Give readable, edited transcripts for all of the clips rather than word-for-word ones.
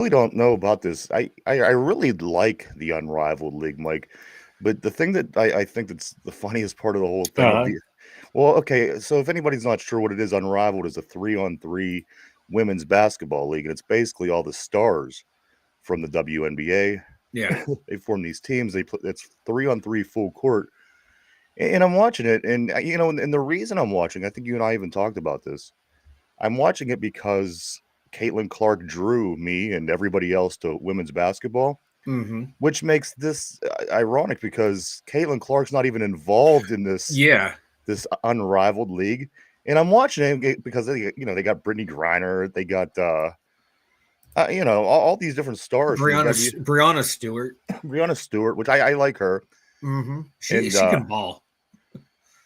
really don't know about this. I really like the Unrivaled League, Mike. But the thing that I think that's the funniest part of the whole thing of Uh, the well, okay, so if anybody's not sure what it is, Unrivaled is a 3-on-3 women's basketball league, and it's basically all the stars from the WNBA. yeah. They form these teams. They put it's 3-on-3 full court, and I'm watching it, and and the reason I'm watching, I think you and I even talked about this. I'm watching it because Caitlin Clark drew me and everybody else to women's basketball, Hmm. which makes this ironic because Caitlin Clark's not even involved in Yeah. this unrivaled league, and I'm watching it because they got Brittany Griner, they got all these different stars from the Brianna Stewart. Brianna Stewart, which I like her, Hmm. and She can ball.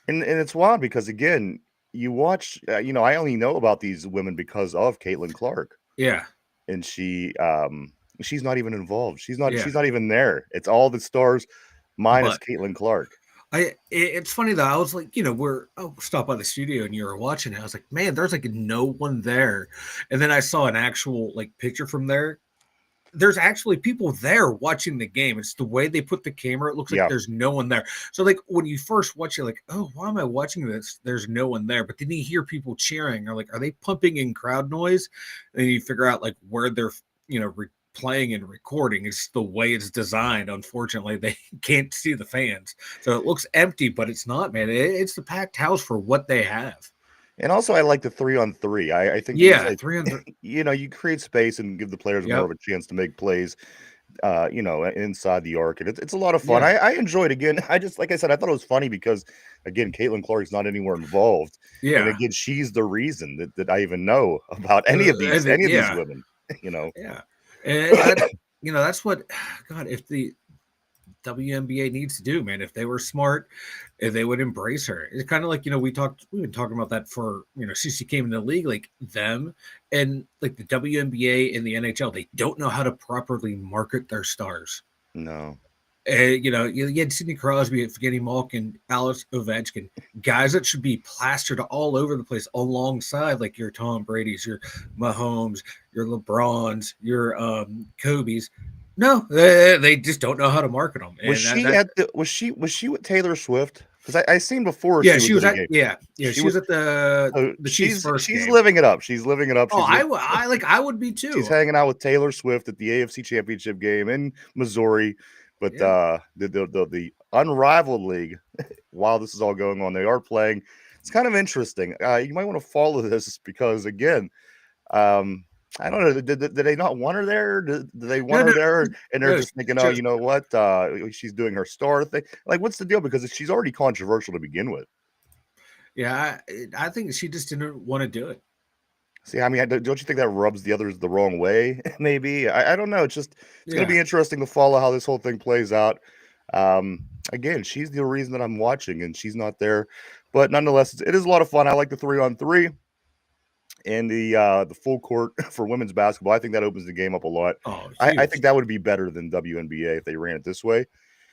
and it's wild because again, you watch, I only know about these women because of Caitlin Clark, Yeah. and she's not even involved. Yeah. She's not even there. It's all the stars minus But Caitlin Clark. it's funny though. I was like, we're stopped by the studio and you were watching it. I was like, man, there's like no one there. And then I saw an actual like picture from there. There's actually people there watching the game. It's the way they put the camera. It looks like Yeah, there's no one there. So like when you first watch it, like, oh, why am I watching this? There's no one there. But then you hear people cheering, or like, are they pumping in crowd noise? And then you figure out like where they're, playing and recording. It's the way it's designed. Unfortunately, they can't see the fans, so it looks empty, but it's not, man. It's the packed house for what they have. and also I like the 3-on-3. I think these Yeah, like 300. you create space and give the players more Yep. of a chance to make plays. Inside the arc, and it's a lot of fun. Yeah. I enjoyed it again. I just like I said, I thought it was funny because again, Caitlin Clark's not anywhere involved, and Yeah. again, she's the reason that I even know about And any of these yeah. women. You know, Yeah. And that's what, God, if the WNBA needs to do, man, if they were smart, if they would embrace her. It's kind of like, we've been talking about that for, since she came in the league, like them and like the WNBA and the NHL, they don't know how to properly market their stars. no, You had Sidney Crosby, Evgeny Malkin, Alex Ovechkin, guys that should be plastered all over the place alongside like your Tom Brady's, your Mahomes, your LeBrons, your Kobe's. No, they just don't know how to market them, was and she at the was she with Taylor Swift? Because I seen before yeah, she she was was at a at game. she She was was at the Chiefs' first she's game. living it up. She's living it up. Oh, I would be She's too. hanging out with Taylor Swift at the AFC Championship game in Missouri. But Yeah, the unrivaled league, while this is all going on, they are playing. It's kind of interesting. You might want to follow this because again, um, I don't know. Did they not want her there? Did they want no, her no, there? And they're no, just thinking, oh, just you know what? She's doing her star thing. Like, what's the deal? Because she's already controversial to begin with. yeah. I think she just didn't want to do it. See, I mean, don't you think that rubs the others the wrong way? Maybe I don't know. It's going to Yeah, be interesting to follow how this whole thing plays out. Again, she's the reason that I'm watching, and she's not there. But nonetheless, it is a lot of fun. I like the 3-on-3 and the full court for women's basketball. I think that opens the game up a lot. oh, I huge. think that would be better than WNBA if they ran it this way,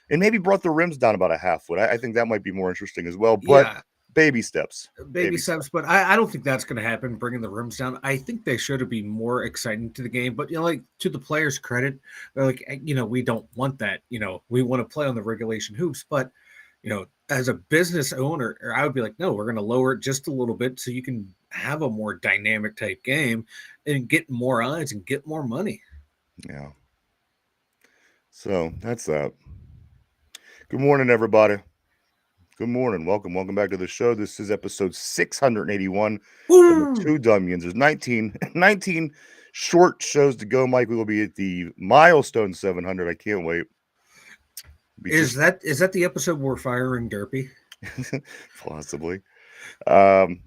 and maybe brought the rims down about a half foot. I think that might be more interesting as well. But Yeah, baby steps, baby baby steps, steps. but I don't think that's going to happen. Bringing the rims down, I think they should be more exciting to the game. But like to the players' credit, they're like, we don't want that. We want to play on the regulation hoops, but as a business owner, I would be like, no, we're going to lower it just a little bit so you can have a more dynamic type game and get more eyes and get more money. Yeah. So that's that. Good morning, everybody. Good morning. Welcome back to the show. This is episode 681 of the Woo! Two Dum Yinzers. 19 short shows to go, Mike. We will be at the milestone 700. I can't wait. Be Is just that the episode where we're firing Derpy? possibly. Um,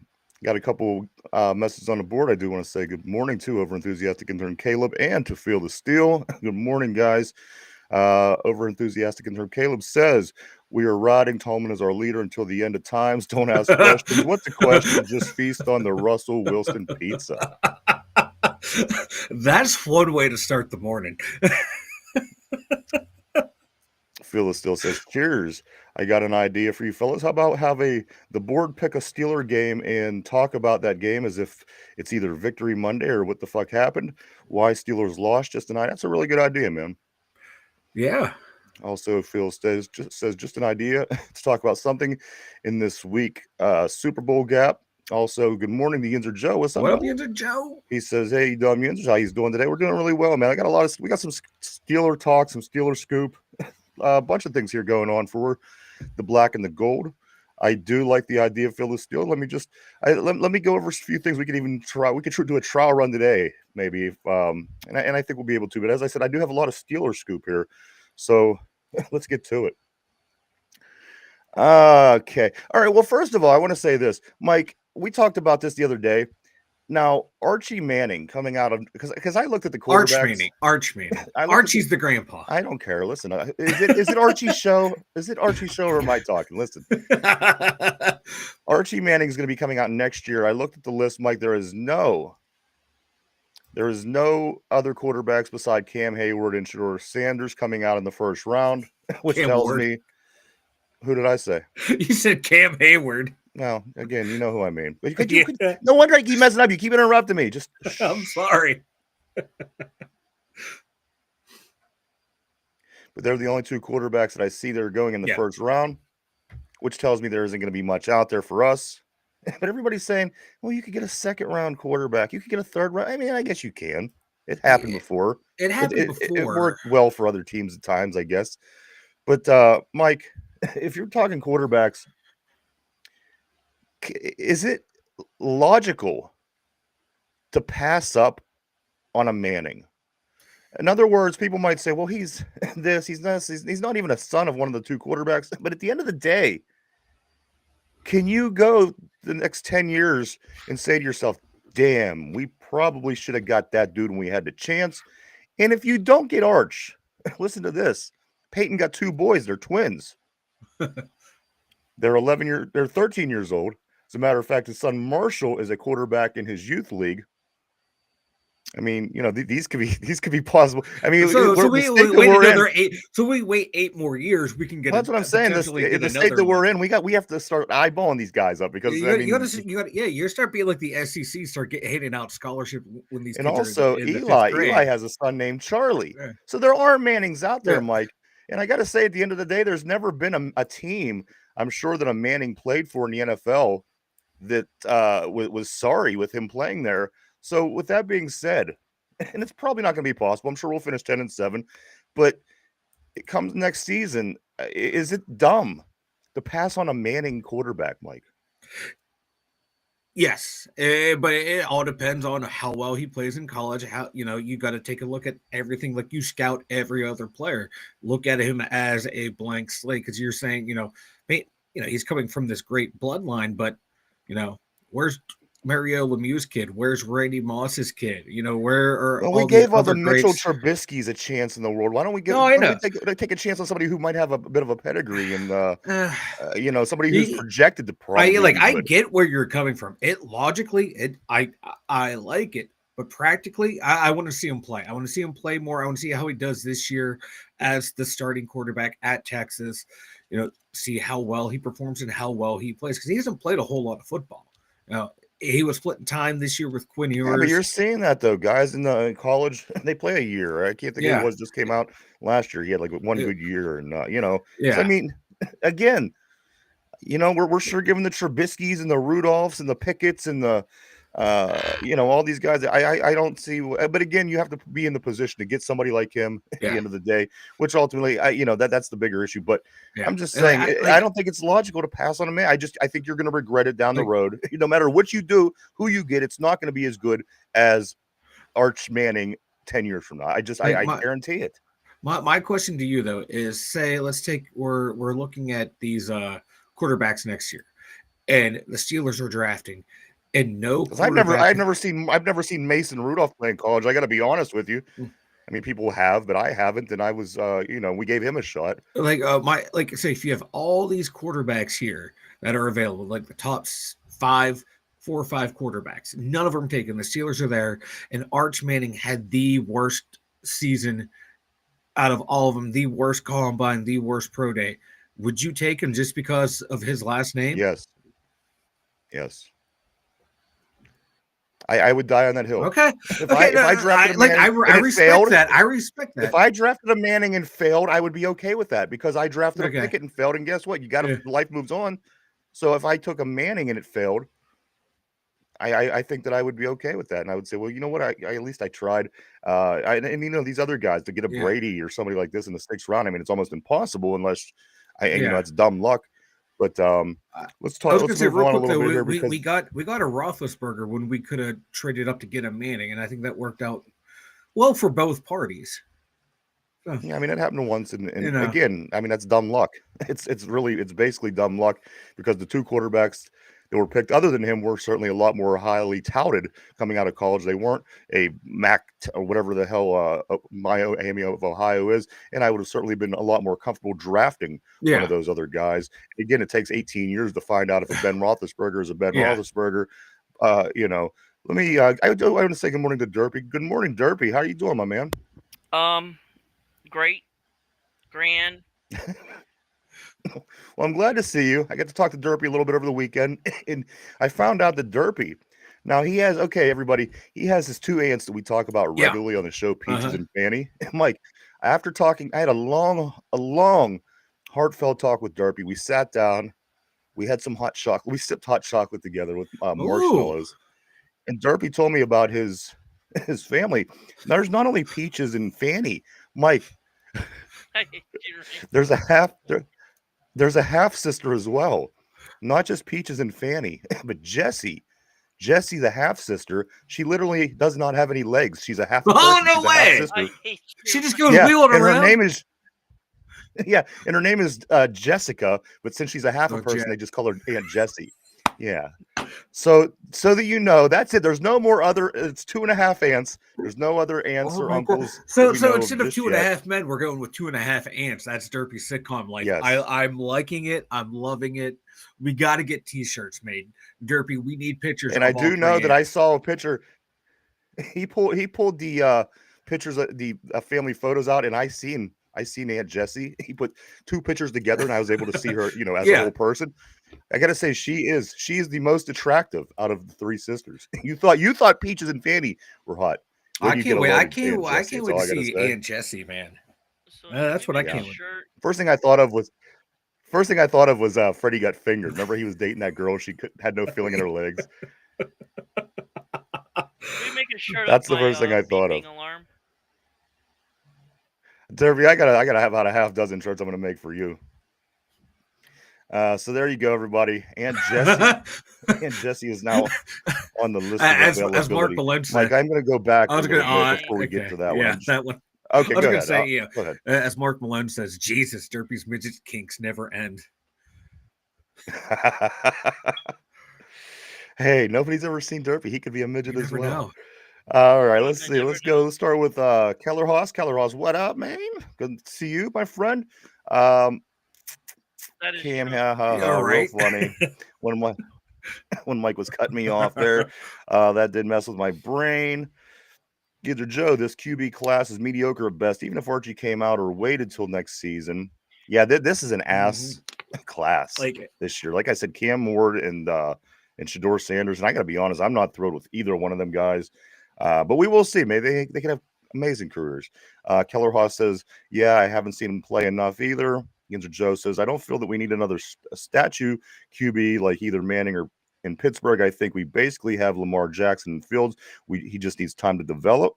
got a couple messages on the board. I do want to say good morning to over enthusiastic intern Caleb and to Feel the Steel. Good morning, guys. Over enthusiastic intern Caleb says we are riding Tolman as our leader until the end of times. Don't ask questions. What's the question? Just feast on the Russell Wilson pizza. That's one way to start the morning. Phyllis still says, cheers. I got an idea for you fellas. How about have the board pick a Steeler game and talk about that game as if it's either Victory Monday or what the fuck happened, why Steelers lost just tonight. That's a really good idea, man. Yeah. Also, Phil says just an idea to talk about something in this week. Super Bowl gap. Also, good morning, the Yinzer Joe. What's up, What up, brother? Yinzer Joe? He says, "Hey, Dum Yinzers, how he's doing today? We're doing really well, man. We got some Steeler talk, some Steeler scoop, a bunch of things here going on for the black and the gold. I do like the idea of Phil the Steel. Let me go over a few things. We can even try. We could do a trial run today, maybe. And I think we'll be able to. But as I said, I do have a lot of Steeler scoop here, so let's get to it. Okay. All right. Well, first of all, I want to say this, Mike. We talked about this the other day. Now, Archie Manning coming out of because I looked at the quarterbacks. Arch Manning. Archie's the grandpa. I don't care. Listen, is it Archie's show? Is it Archie's show or am I talking? Listen, Archie Manning is going to be coming out next year. I looked at the list, Mike. There is no other quarterbacks beside Cam Hayward and Shedeur Sanders coming out in the first round, which tells me. Who did I say? You said Cam Hayward. No, again, you know who I mean. But no wonder I keep messing up. You keep interrupting me. Just I'm sorry. But they're the only two quarterbacks that I see that are going in the first round, which tells me there isn't going to be much out there for us. But everybody's saying, well, you could get a second round quarterback. You could get a third round. I mean, I guess you can. It happened before. It happened before. It worked well for other teams at times, I guess. But, Mike, if you're talking quarterbacks, is it logical to pass up on a Manning? In other words, people might say, well, he's this, he's this, he's not even a son of one of the two quarterbacks. But at the end of the day, can you go the next 10 years and say to yourself, damn, we probably should have got that dude when we had the chance? And if you don't get Arch, listen to this. Peyton got two boys. They're twins. They're 13 years old. As a matter of fact, his son Marshall is a quarterback in his youth league. I mean, you know, these could be possible. I mean, so we wait another 8. So we wait 8 more years. We can get. That's what I'm saying. The state that we're in, we have to start eyeballing these guys up because you got to start being like the SEC, start handing out scholarship when these. And also, Eli has a son named Charlie. Yeah. So there are Mannings out there, Mike. And I got to say, at the end of the day, there's never been a team, I'm sure, that a Manning played for in the NFL that was sorry with him playing there. So with that being said, and it's probably not going to be possible. I'm sure we'll finish 10-7, but it comes next season. Is it dumb to pass on a Manning quarterback, Mike? Yes, but it all depends on how well he plays in college. How, you got to take a look at everything. Like, you scout every other player. Look at him as a blank slate, because you're saying, he's coming from this great bloodline, but where's Mario Lemieux's kid? Where's Randy Moss's kid? Where are we gave all the Mitchell Trubisky's a chance in the world. Why don't we take a chance on somebody who might have a bit of a pedigree and somebody who's projected to probably. I get where you're coming from. It logically, I like it, but practically, I want to see him play. I want to see him play more. I want to see how he does this year as the starting quarterback at Texas. See how well he performs and how well he plays, because he hasn't played a whole lot of football. He was splitting time this year with Quinn Ewers. Yeah, but you're seeing that, though. Guys in the college, they play a year. I can't think of just came out last year. He had like one good year, and So, I mean, again, we're sure giving the Trubiskys and the Rudolphs and the Pickett's and the all these guys. I don't see, but again, you have to be in the position to get somebody like him at the end of the day, which ultimately, that's the bigger issue. But I'm just saying, I don't think it's logical to pass on a man. I think you're going to regret it down the road. No matter what you do, who you get, it's not going to be as good as Arch Manning 10 years from now. I guarantee it. My question to you, though, is, say, we're looking at these quarterbacks next year, and the Steelers are drafting. And no, I've never seen Mason Rudolph play in college. I got to be honest with you. I mean, people have, but I haven't. And I was, we gave him a shot. Say, if you have all these quarterbacks here that are available, like the top 4 or 5 quarterbacks, none of them taken. The Steelers are there, and Arch Manning had the worst season out of all of them, the worst combine, the worst pro day. would you take him just because of his last name? Yes. Yes. I would die on that hill. Okay. If Okay. I drafted a I Manning and it respect failed, that. I respect if that. I drafted a Manning and failed, I would be okay with that because I drafted a Okay. Pickett and failed, and guess what? You got to Yeah. life moves on. So if I took a Manning and it failed, I think that I would be okay with that, and I would say, well, you know what? I at least I tried. And you know these other guys to get a Yeah. Brady or somebody like this in the 6th round. I mean, it's almost impossible unless and you know Yeah. it's dumb luck. But I let's I talk. was gonna Let's say move real on a quick little though, bit we, here we, because we got we got a Roethlisberger when we could have traded up to get a Manning, and I think that worked out well for both parties. So, yeah, I mean it happened once, you and know, again, I mean that's dumb luck. It's basically dumb luck because the two quarterbacks that were picked, other than him, were certainly a lot more highly touted coming out of college. They weren't a or whatever the hell Miami of Ohio is, and I would have certainly been a lot more comfortable drafting one of yeah, those other guys. Again, it takes 18 years to find out if a Ben Roethlisberger is a Ben yeah. Roethlisberger. You know, let me. I want to say good morning to Derpy. Good morning, Derpy. How are you doing, my man? Great, grand. Well, I'm glad to see you. I got to talk to Derpy a little bit over the weekend, and I found out that Derpy, now he has, okay, everybody, he has his two aunts that we talk about Yeah. regularly on the show, Peaches Uh-huh. and Fanny. And Mike, after talking, I had a long, heartfelt talk with Derpy. We sat down, we had some hot chocolate, we sipped hot chocolate together with Ooh. marshmallows, and Derpy told me about his his family. There's not only Peaches and Fanny, Mike. I hate you right There's a now. half. There's a half sister as well, not just Peaches and Fanny, but Jessie. Jessie, the half sister, she literally does not have any legs. She's a half a Oh, person. no She's a half way. I sister. hate She you just right goes Yeah, wheeling and her around. name is and her name is Jessica. But since she's a half a Oh, person, Jack. they just call her Aunt Jessie. Yeah. So that you know, that's it. There's no more other. It's 2.5 ants. There's no other aunts Oh or my god. uncles that So we know of instead of just two and a yet. half men, we're going with 2.5 ants. That's Derpy sitcom life. Yes. I'm liking it. I'm loving it. We got to get t-shirts made. Derpy, we need pictures And I of all do know three that I ants. saw a picture. He pulled the pictures of the family photos out, and I seen Aunt Jessie. He put two pictures together, and I was able to see her, as a Yeah. whole person. I gotta say, she is the most attractive out of the three sisters. You thought Peaches and Fanny were hot. Wait I till you can't get a wait. load of Aunt I Jessie. can't That's wait all to I gotta see say. Aunt Jessie, man. So did That's you what I make Yeah. a can't wait. shirt? First thing I thought of was Freddie got fingered. Remember he was dating that girl. She had no feeling in her legs. Should we make a shirt of That's the my first thing I thought of. beeping alarm? Derby, I gotta have about a half dozen shirts I'm gonna make for you. So there you go, everybody. Aunt Jessie. Aunt Jessie is now on the list of As Mark availability. Malone Mike, said, I'm going to go back I a was gonna. little bit Fine. before we get Okay, to that one. yeah, that one. Okay, I was go gonna ahead. say, yeah, Go ahead. as Mark Malone says, Jesus, Derpy's midget kinks never end. Hey, nobody's ever seen Derpy. He could be a midget You as never well. know. All right, You let's would see. never Let's go. know. Let's start with Keller Haas. Keller Haas, what up, man? Good to see you, my friend. Um, That is Cam, true. ha ha All ha, real right. funny. When my when Mike was cutting me off there, that did mess with my brain. Either Joe, this QB class is mediocre at best, even if Archie came out or waited till next season. Yeah, this is an Mhm. ass class Like, this year. Like I said, Cam Ward and Shador Sanders, and I got to be honest, I'm not thrilled with either one of them guys. But we will see. Maybe they can have amazing careers. Keller Haas says, "Yeah, I haven't seen him play enough either." Yinzer Joe says, "I don't feel that we need another statue QB like either Manning or in Pittsburgh. I think we basically have Lamar Jackson and Fields. He just needs time to develop."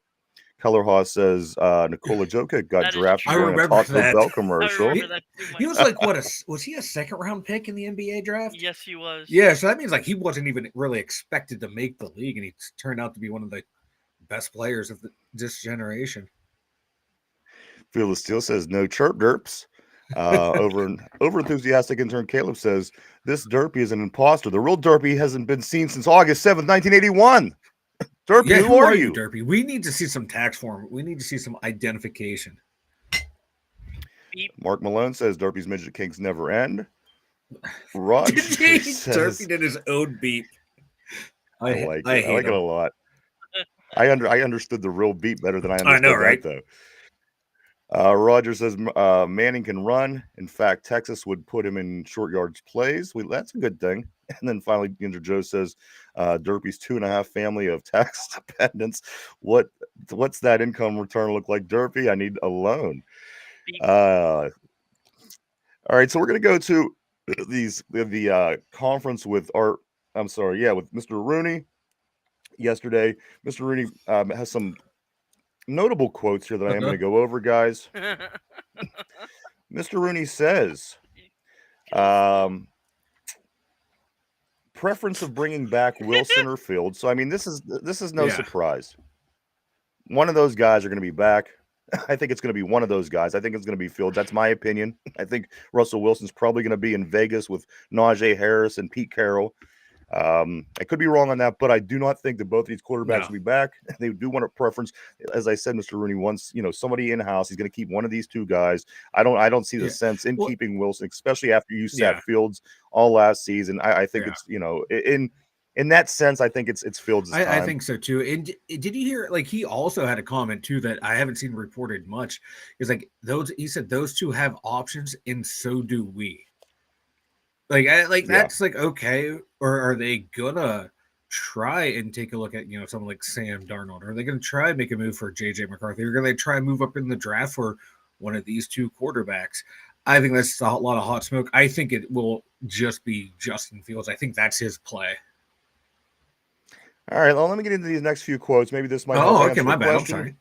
Keller Haas says Nikola Jokic got That is drafted I true. during a remember Taco that. Bell I commercial. remember He, that too, he Mike. was like, what? Was he a second round pick in the NBA draft? Yes, he was. Yeah, so that means like he wasn't even really expected to make the league, and he turned out to be one of the best players of this generation. Phil Steele says no chirp derps. Over enthusiastic intern Caleb says this derpy is an imposter. The real derpy hasn't been seen since August 7th, 1981. Derpy, Yeah, who who are are you, you? Derpy? We need to see some tax form. We need to see some identification. Beep. Mark Malone says Derpy's midget kinks never end. Rod Derpy says did his own beep. I like I it. I hate like it a him. lot. I understood the real beat better than I I know, understood right? that though. Roger says Manning can run. In fact, Texas would put him in short yards plays. That's a good thing. And then finally, Ginger Joe says Derpy's 2.5 family of tax dependents. What's that income return look like, Derpy? I need a loan. Beep. All right, so we're gonna go to the conference with with Mr. Rooney yesterday. Mr. Rooney has some notable quotes here that I am going to go over, guys. Mr. Rooney says, preference of bringing back Wilson or Fields. So I mean, this is no surprise. One of those guys are going to be back. I think it's going to be one of those guys. I think it's going to be Fields. That's my opinion. I think Russell Wilson's probably going to be in Vegas with Najee Harris and Pete Carroll. I could be wrong on that, but I do not think that both of these quarterbacks will be back. They do want a preference. As I said, Mr. Rooney wants, somebody in-house. He's going to keep one of these two guys. I don't see the sense in keeping Wilson, especially after you sat Fields all last season. I think it's, in that sense, I think it's Fields' time. I think so too. And did you hear? Like, he also had a comment too that I haven't seen reported much. Is like he said those two have options, and so do we. That's like okay, or are they gonna try and take a look at someone like Sam Darnold? Are they gonna try and make a move for JJ McCarthy? Or are they try and move up in the draft for one of these two quarterbacks? I think that's a lot of hot smoke. I think it will just be Justin Fields. I think that's his play. All right, well, let me get into these next few quotes. Maybe this might. Oh, okay, my bad. I'm sorry.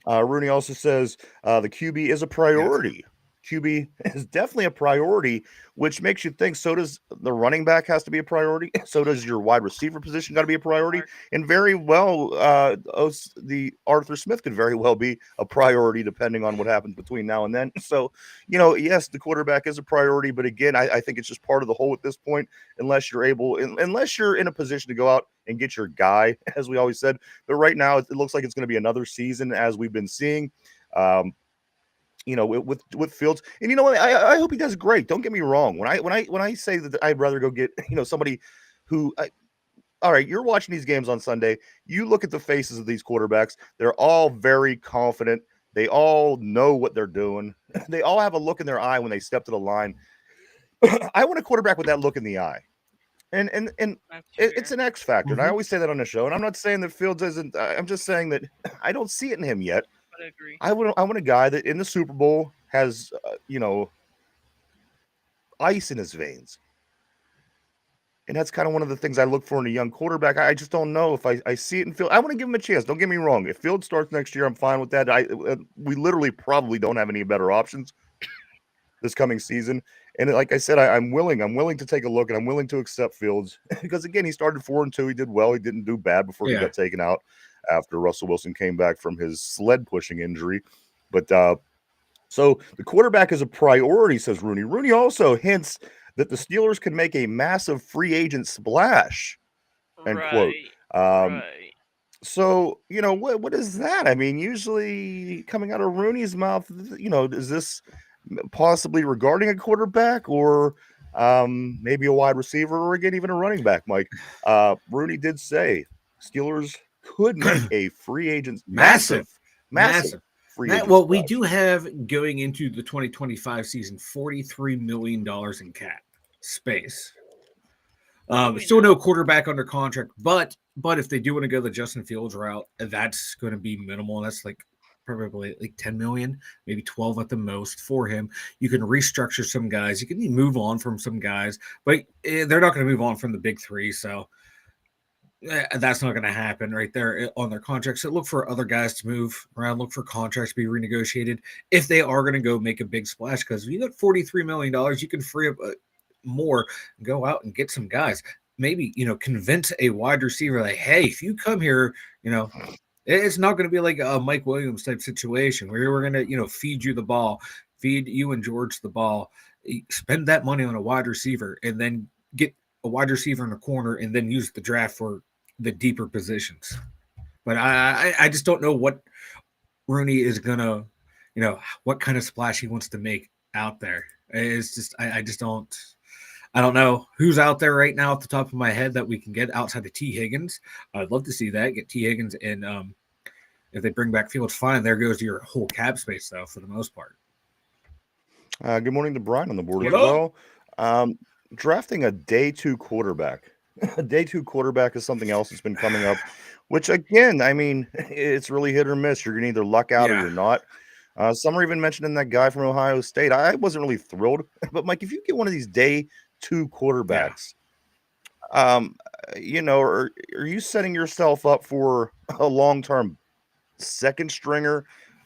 Rooney also says the QB is a priority. Yes. QB is definitely a priority, which makes you think so does the running back has to be a priority. So does your wide receiver position got to be a priority. And very well, the Arthur Smith could very well be a priority depending on what happens between now and then. So, yes, the quarterback is a priority. But again, I think it's just part of the whole at this point, unless you're in a position to go out and get your guy, as we always said. But right now, it looks like it's going to be another season as we've been seeing. With Fields, and I hope he does great. Don't get me wrong. When I say that I'd rather go get somebody who, all right, you're watching these games on Sunday. You look at the faces of these quarterbacks. They're all very confident. They all know what they're doing. They all have a look in their eye when they step to the line. I want a quarterback with that look in the eye, and it's an X factor. And I always say that on the show. And I'm not saying that Fields isn't. I'm just saying that I don't see it in him yet. I agree. I want a guy that in the Super Bowl has, ice in his veins. And that's kind of one of the things I look for in a young quarterback. I just don't know if I see it and feel. I want to give him a chance. Don't get me wrong. If Fields starts next year, I'm fine with that. We literally probably don't have any better options this coming season. And like I said, I'm willing to take a look, and I'm willing to accept Fields because, again, he started 4-2. He did well. He didn't do bad before he got taken out after Russell Wilson came back from his sled pushing injury. But so the quarterback is a priority, says Rooney. Rooney also hints that the Steelers can make a massive free agent splash, end quote. So, what is that? I mean, usually coming out of Rooney's mouth, is this possibly regarding a quarterback or maybe a wide receiver or, again, even a running back, Mike? Rooney did say Steelers could make a free agent massive free agent. Well, we do have going into the 2025 season $43 million in cap space. Still no quarterback under contract, but if they do want to go the Justin Fields route, that's going to be minimal. That's like probably like 10 million, maybe 12 at the most for him. You can restructure some guys. You can even move on from some guys, but they're not going to move on from the big three. So that's not going to happen right there on their contracts. So look for other guys to move around, look for contracts to be renegotiated if they are going to go make a big splash. Because if you got $43 million, you can free up more and go out and get some guys. Maybe, convince a wide receiver like, hey, if you come here, it's not going to be like a Mike Williams type situation where we're going to, feed you the ball, feed you and George the ball, spend that money on a wide receiver, and then get a wide receiver in the corner and then use the draft for the deeper positions. But I just don't know what Rooney is going to, what kind of splash he wants to make out there. It's just, I don't know who's out there right now at the top of my head that we can get outside of T. Higgins. I'd love to see that, get T. Higgins and If they bring back Fields, fine. There goes your whole cap space, though, for the most part. Good morning to Brian on the board What as up? well. Drafting a day 2 quarterback. A day 2 quarterback is something else that's been coming up, which again, I mean, it's really hit or miss. You're gonna either luck out or Yeah. you're not. Some are even mentioning that guy from Ohio State. I wasn't really thrilled, but Mike, if you get one of these day 2 quarterbacks, you know, are you setting yourself up for a long-term second stringer,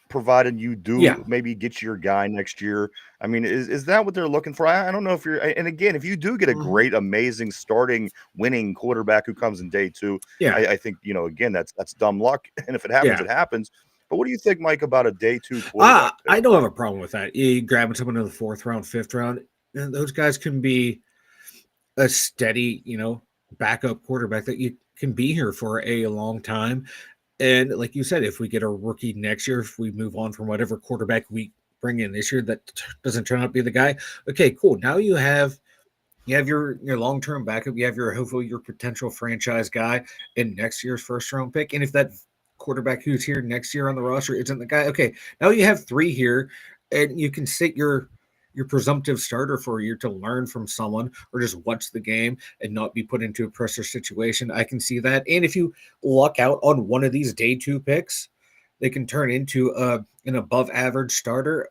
provided you do Yeah. maybe get your guy next year? I mean, is that what they're looking for? I don't know if you're, and again, if you do get a great, amazing starting winning quarterback who comes in day 2, Yeah. I think, you know, again, that's dumb luck. And if it happens, Yeah. it happens. But what do you think, Mike, about a day 2 quarterback pick? I don't have a problem with that. You grabbing someone in the 4th round, 5th round, and those guys can be a steady, you know, backup quarterback that you can be here for a long time. And like you said, if we get a rookie next year, if we move on from whatever quarterback we bring in this year that doesn't turn out to be the guy, okay, cool. Now you have your long term backup. You have your hopefully your potential franchise guy in next year's 1st round pick. And if that quarterback who's here next year on the roster isn't the guy, okay, now you have 3 here, and you can sit your presumptive starter for a year to learn from someone or just watch the game and not be put into a pressure situation. I can see that. And if you luck out on one of these day 2 picks, they can turn into an above average starter.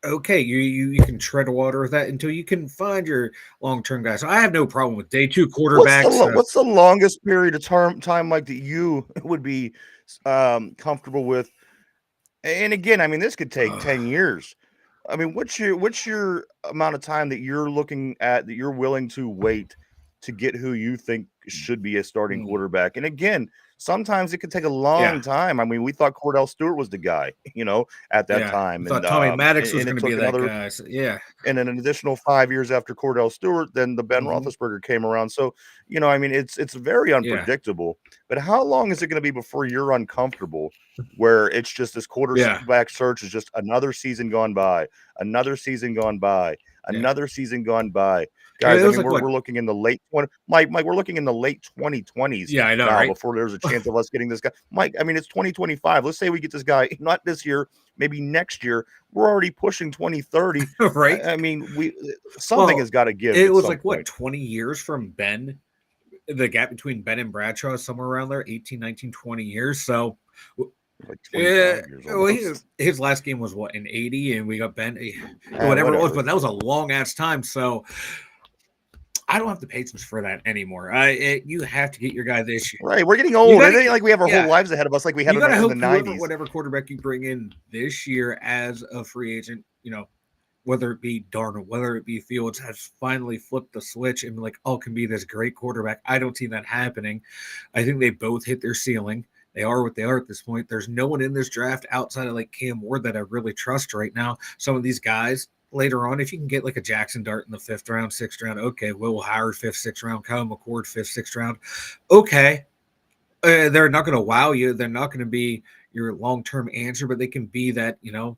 Okay, you can tread water with that until you can find your long term guy. So I have no problem with day 2 quarterbacks. What's the longest period of time, Mike, that you would be comfortable with? And again, I mean, this could take 10 years. I mean, what's your amount of time that you're looking at that you're willing to wait to get who you think should be a starting quarterback? And again, sometimes it could take a long time. I mean, we thought Cordell Stewart was the guy, you know, at that time. I thought And Tommy Maddox was and going it to be took that another guy. So, yeah. and then an additional 5 years after Cordell Stewart, then the Ben Roethlisberger came around. So, you know, I mean, it's very unpredictable. But how long is it going to be before you're uncomfortable, where it's just this quarterback search is just another season gone by, another season gone by, another season gone by? Guys, I mean, we're looking in the late 20, Mike, we're looking in the late 2020s. Yeah, I know, now, right? Before there's a chance of us getting this guy. Mike, I mean, it's 2025. Let's say we get this guy not this year, maybe next year. We're already pushing 2030. Right. I mean, something has got to give. It was like what, 20 years from Ben? The gap between Ben and Bradshaw is somewhere around there, 18, 19, 20 years. So like 25 years almost. His last game was what, in 80, and we got Ben, whatever it was, but that was a long ass time. So I don't have the patience for that anymore. You have to get your guy this year. Right, we're getting old. It ain't like we have our whole lives ahead of us like we had in the 90s. Whatever quarterback you bring in this year as a free agent, you know, whether it be Darnold, whether it be Fields, has finally flipped the switch and like, can be this great quarterback. I don't see that happening. I think they both hit their ceiling. They are what they are at this point. There's no one in this draft outside of like Cam Ward that I really trust right now. Some of these guys later on, if you can get like a Jackson Dart in the 5th round, 6th round, okay. Will Howard, 5th, 6th round, Kyle McCord, 5th, 6th round, okay. They're not going to wow you. They're not going to be your long-term answer, but they can be that, you know,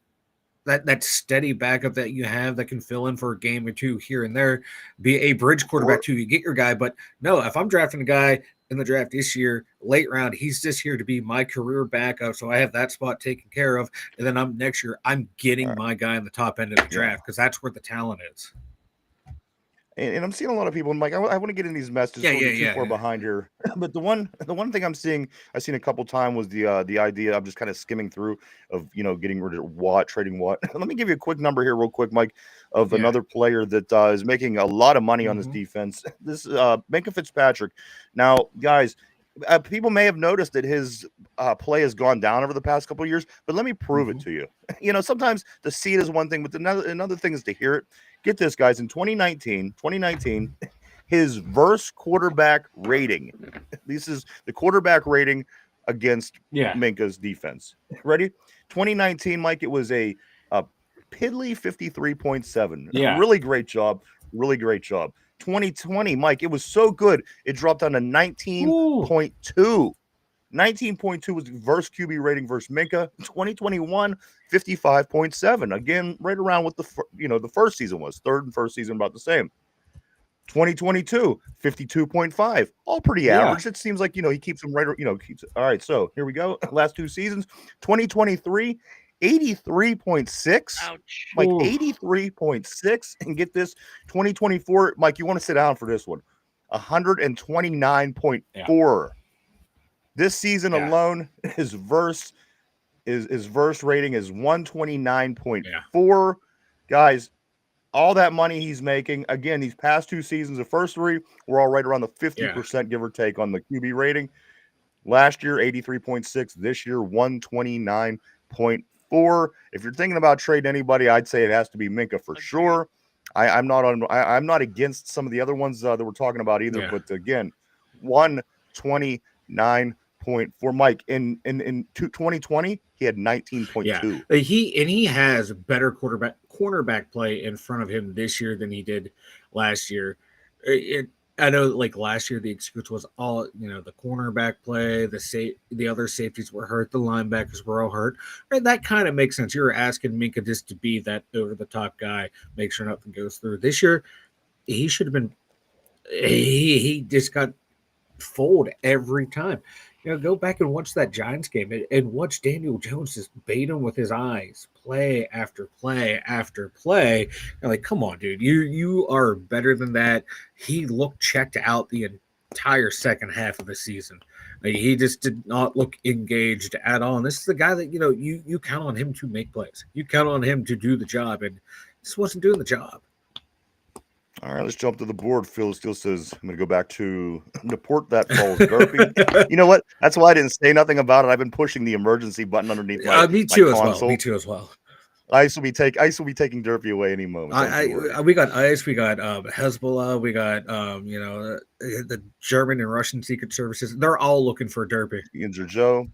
that steady backup that you have that can fill in for a game or two here and there, be a bridge quarterback too. You get your guy, but no, if I'm drafting a guy in the draft this year, late round, he's just here to be my career backup. So I have that spot taken care of. And then next year, I'm getting my guy in the top end of the draft because that's where the talent is. And I'm seeing a lot of people. I'm like, I want to get in these messages. Too far behind here. But the one thing I've seen a couple times was the idea. I'm just kind of skimming through of, you know, getting rid of Watt, trading Watt. Let me give you a quick number here, real quick, Mike, of another player that is making a lot of money on this defense. This Minkah Fitzpatrick. Now, guys, people may have noticed that his play has gone down over the past couple of years, but let me prove it to you. You know, sometimes to see it is one thing, but another thing is to hear it. Get this, guys. In 2019, his versus quarterback rating. This is the quarterback rating against Minkah's defense. Ready? 2019, Mike, it was a piddly 53.7. Yeah. Really great job. 2020, Mike, it was so good. It dropped down to 19.2. 19.2 was versus QB rating versus Minkah. 2021, 55.7. Again, right around what the first season was. Third and first season about the same. 2022, 52.5, all pretty average. It seems like, he keeps them right, keeps all right. So here we go. Last 2 seasons, 2023, 83.6. Ouch. Mike, 83.6. And get this, 2024, Mike, you want to sit down for this one, 129.4. This season alone, his verse rating is 129.4. Guys, all that money he's making, again, these past 2 seasons, the first 3, we're all right around the 50%, give or take, on the QB rating. Last year, 83.6. This year, 129.4. If you're thinking about trading anybody, I'd say it has to be Minka for sure. I'm not against some of the other ones that we're talking about either, but again, 129.4. Mike, in 2020, he had 19.2. He has better cornerback play in front of him this year than he did last year. I know, like last year, the excuse was all the cornerback play, the other safeties were hurt, the linebackers were all hurt. And that kind of makes sense. You're asking Minka just to be that over the top guy, make sure nothing goes through. This year, he should have been. He just got fooled every time. Go back and watch that Giants game and watch Daniel Jones just bait him with his eyes, play after play after play. Like, come on, dude, you are better than that. He looked checked out the entire second half of the season. Like, he just did not look engaged at all. And this is the guy that you count on him to make plays. You count on him to do the job, and just wasn't doing the job. All right, let's jump to the board. Phil Steele says, I'm going to go back to Newport. That falls derpy. You know what? That's why I didn't say nothing about it. I've been pushing the emergency button underneath my me too my as console. well. Me too as well. Ice will be taking Derpy away any moment. We got ICE, we got Hezbollah, we got the German and Russian secret services. They're all looking for Derpy. Yinzer Joe,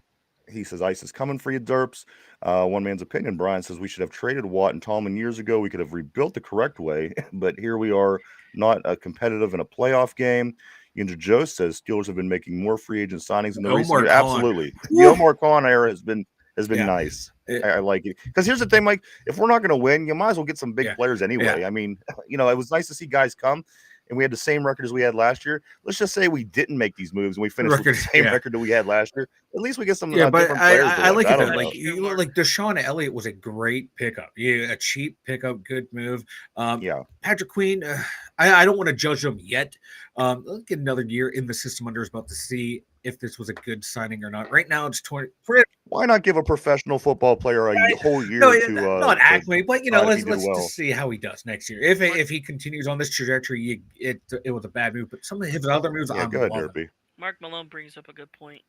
he says ICE is coming for you, Derps. One man's opinion. Brian says we should have traded Watt and Tallman years ago. We could have rebuilt the correct way, but here we are, not competitive in a playoff game. Yinzer Joe says Steelers have been making more free agent signings in the recent years. Absolutely, the Omar Khan era has been nice. I like it because here's the thing, Mike. If we're not going to win, you might as well get some big players anyway. I mean, it was nice to see guys come, and we had the same record as we had last year. Let's just say we didn't make these moves and we finished with the same record that we had last year. At least we get some different players. I like it. Like Deshaun Elliott was a great pickup. A cheap pickup, good move. Patrick Queen. I don't want to judge him yet. Let's get another year in the system under his belt to see if this was a good signing or not. Right now, it's 20. Why not give a professional football player a whole year not accurately, but let's just see how he does next year. If he continues on this trajectory, it was a bad move. But some of his other moves, I'm good, Derpy. Mark Malone brings up a good point.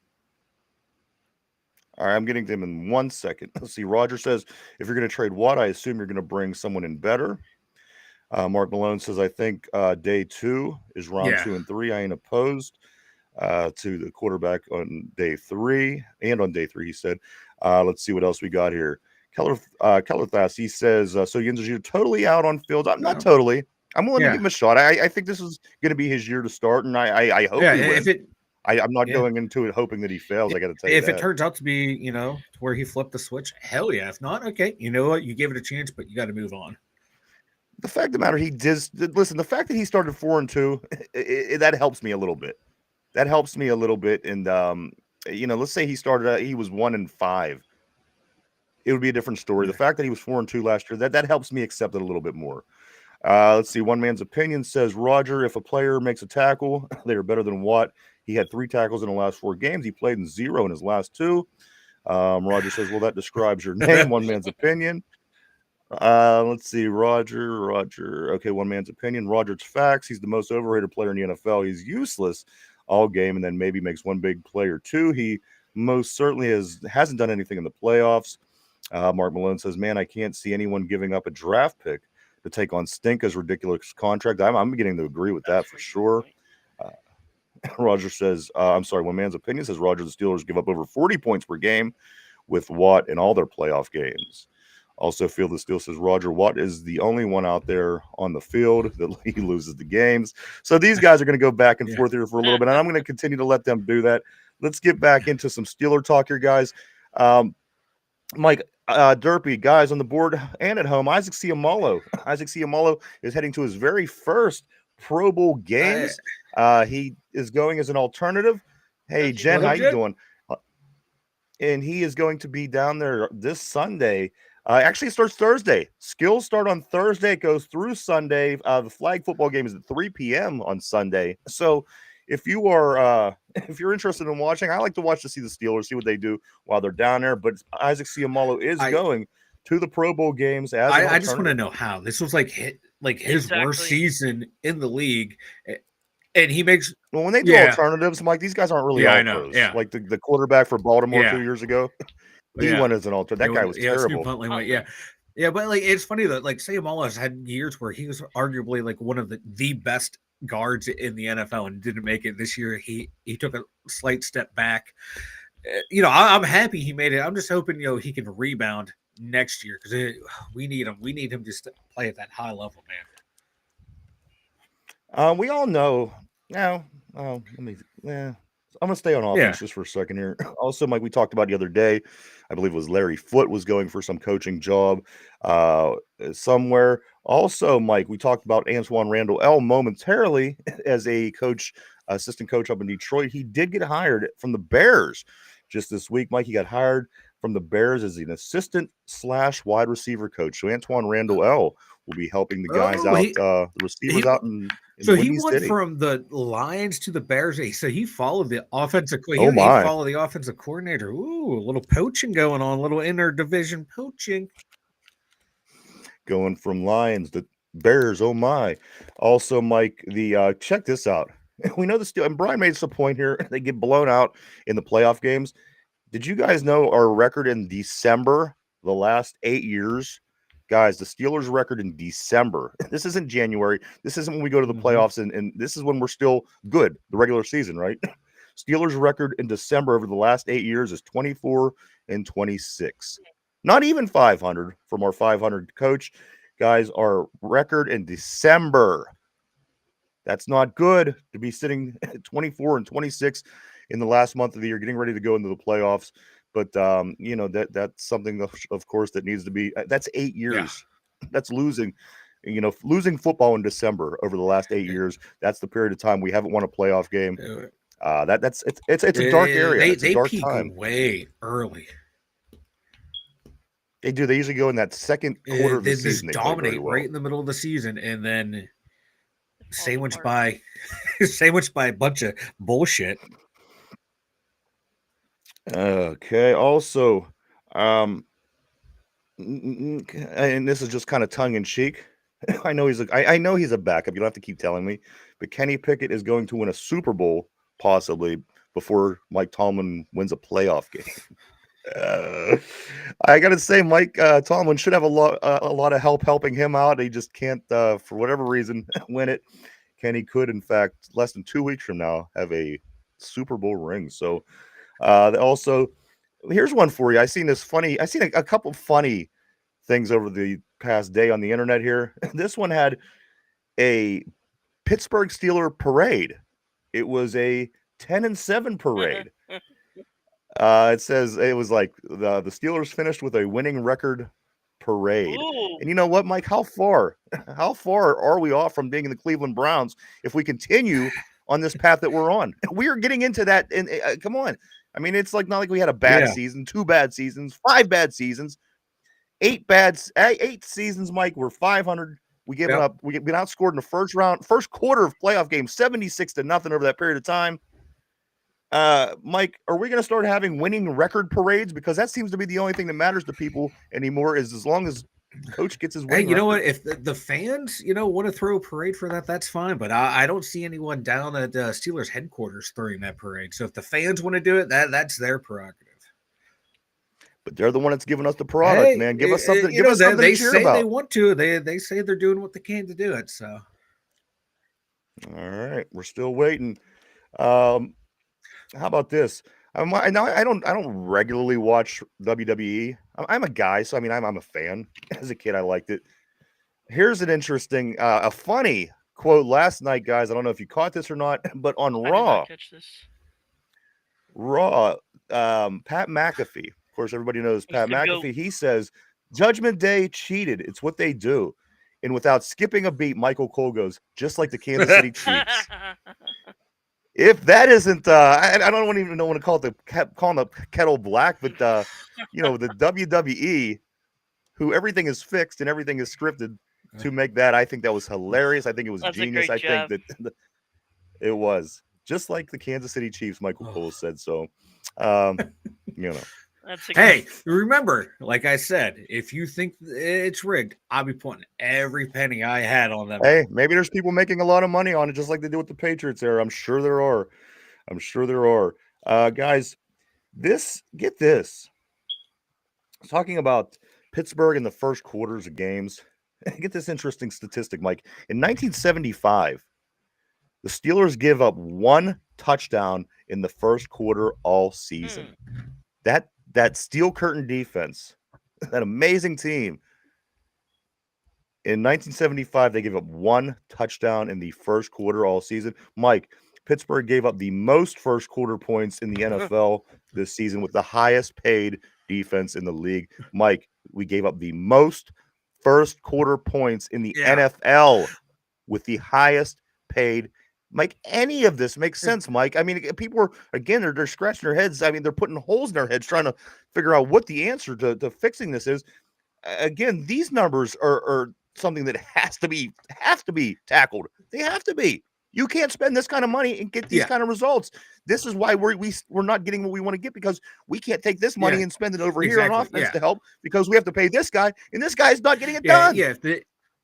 All right, I'm getting to him in 1 second. Let's see. Roger says, if you're going to trade Watt, I assume you're going to bring someone in better. Mark Malone says, I think day 2 is round 2 and 3. I ain't opposed to the quarterback on day 3 and on day 3, he said. Let's see what else we got here. Keller Thass, he says, so Yinzers, you're totally out on Fields. I'm not totally. I'm willing to give him a shot. I think this is going to be his year to start, and I hope he wins. I'm not going into it hoping that he fails. I got to tell you if it turns out to be, to where he flipped the switch, hell yeah. If not, okay. You know what? You gave it a chance, but you got to move on. The fact of the matter, the fact that he started 4-2, that helps me a little bit. That helps me a little bit. And, let's say he started, he was 1-5. It would be a different story. The fact that he was 4-2 last year, that helps me accept it a little bit more. Let's see. One man's opinion says, Roger, if a player makes a tackle, they are better than Watt. He had 3 tackles in the last 4 games. He played in 0 in his last 2. Roger says, well, that describes your name. One man's opinion. Let's see. Roger. Okay, one man's opinion. Roger's facts. He's the most overrated player in the NFL. He's useless all game and then maybe makes one big play or two. He most certainly hasn't done anything in the playoffs. Mark Malone says, man, I can't see anyone giving up a draft pick to take on Stinka's ridiculous contract. I'm beginning to agree with that for sure. Roger says, I'm sorry, one man's opinion says Roger, the Steelers give up over 40 points per game with Watt in all their playoff games. Also, Field the Steel says Roger Watt is the only one out there on the field that he loses the games. So these guys are going to go back and forth here for a little bit, and I'm going to continue to let them do that. Let's get back into some Steeler talk here, guys. Mike, Derpy, guys on the board and at home, Isaac Ciamalo. Isaac Ciamalo is heading to his very first Pro Bowl games. He is going as an alternative. Hey, Jen, how you doing? And he is going to be down there this Sunday. Actually, it starts Thursday. Skills start on Thursday. It goes through Sunday. The flag football game is at 3 p.m. on Sunday. So if you are if you're interested in watching, I like to watch to see the Steelers, see what they do while they're down there. But Isaac Ciamalo is going to the Pro Bowl games as an I just want to know how this was like his worst season in the league. And he makes when they do alternatives, I'm like, these guys aren't really all pros. Yeah. Like the quarterback for Baltimore 2 years ago. He went as an alternative. That guy was terrible. Yeah, but like it's funny that like Ciamalo has had years where he was arguably like one of the best guards in the NFL and didn't make it this year. He took a slight step back. I'm happy he made it. I'm just hoping he can rebound next year because we need him. We need him just to play at that high level, man. We all know now. I'm gonna stay on offense just for a second here. Also, Mike, we talked about the other day. I believe it was Larry Foote was going for some coaching job somewhere. Also, Mike, we talked about Antoine Randall L momentarily as a assistant coach up in Detroit. He did get hired from the Bears just this week. Mike, he got hired from the Bears as an assistant / wide receiver coach. So Antoine Randall L will be helping the guys out, the receivers out in so he went City. From the Lions to the Bears. So he followed the offensive. He followed the offensive coordinator. Ooh, a little poaching going on, a little interdivision poaching. Going from Lions to Bears. Oh my! Also, Mike, check this out. We know the Steelers, and Brian made some point here. They get blown out in the playoff games. Did you guys know our record in December, the last 8 years? Guys, the Steelers' record in December. This isn't January. This isn't when we go to the playoffs, and this is when we're still good, the regular season, right? Steelers' record in December over the last 8 years is 24-26. Not even 500 from our 500 coach. Guys, our record in December. That's not good to be sitting at 24-26 in the last month of the year, getting ready to go into the playoffs. But that's something of course that needs to be. That's 8 years. Yeah. That's losing football in December over the last 8 years. That's the period of time we haven't won a playoff game. It's a dark area. It's a dark time. Way early. They do. They usually go in that second quarter of the season. They dominate right in the middle of the season, and then sandwiched by a bunch of bullshit. Okay. Also, and this is just kind of tongue in cheek. I know he's a backup. You don't have to keep telling me, but Kenny Pickett is going to win a Super Bowl possibly before Mike Tomlin wins a playoff game. I gotta say, Mike Tomlin should have a lot of help helping him out. He just can't, for whatever reason, win it. Kenny could, in fact, less than 2 weeks from now, have a Super Bowl ring. So. Also, here's one for you. I seen a couple funny things over the past day on the internet here. This one had a Pittsburgh Steelers parade. It was a 10-7 parade. It says it was like the Steelers finished with a winning record parade. Ooh. And you know what, Mike? How far are we off from being in the Cleveland Browns if we continue on this path that we're on? We are getting into that. And come on. I mean, it's not like we had a bad season, 2 bad seasons, 5 bad seasons, 8 seasons, Mike. We're 500. We given up. We've been outscored in the first quarter of playoff games, 76-0 over that period of time. Mike, are we going to start having winning record parades? Because that seems to be the only thing that matters to people anymore, is as long as coach gets his winning record. Know what? If the fans, want to throw a parade for that, that's fine. But I don't see anyone down at Steelers headquarters throwing that parade. So if the fans want to do it, that's their prerogative. But they're the one that's giving us the product, man. Give us something. Give us something to cheer about. They want to. They say they're doing what they can to do it. So. All right, we're still waiting. How about this? I don't regularly watch WWE. I'm a guy, so I mean I'm a fan. As a kid, I liked it. Here's an interesting, a funny quote last night, guys. I don't know if you caught this or not, but on Raw, Pat McAfee. Of course, everybody knows Pat McAfee. He says, "Judgment Day cheated. It's what they do." And without skipping a beat, Michael Cole goes, just like the Kansas City Chiefs. If that isn't, I don't even know what to call it, calling the kettle black, but, the WWE, who everything is fixed and everything is scripted to make that, I think that was hilarious. I think it was That's a genius. great I think job. that it was. Just like the Kansas City Chiefs, Michael Oh. Cole said so. You know. That's a Hey, good... remember, like I said, if you think it's rigged, I'll be putting every penny I had on them. Hey, maybe there's people making a lot of money on it, just like they do with the Patriots era. I'm sure there are. Guys, get this. Talking about Pittsburgh in the first quarters of games. Get this interesting statistic, Mike. In 1975, the Steelers give up 1 touchdown in the first quarter all season. That steel curtain defense, that amazing team. In 1975, they gave up 1 touchdown in the first quarter all season. Mike, Pittsburgh gave up the most first quarter points in the NFL this season with the highest paid defense in the league. Mike, we gave up the most first quarter points in the NFL with the highest paid. Mike, any of this makes sense, Mike. I mean, people are, again, they're scratching their heads. I mean, they're putting holes in their heads trying to figure out what the answer to fixing this is. Again, these numbers are something that has to be tackled. They have to be. You can't spend this kind of money and get these kind of results. This is why we're not getting what we want to get, because we can't take this money and spend it over here on offense to help, because we have to pay this guy, and this guy's not getting it done.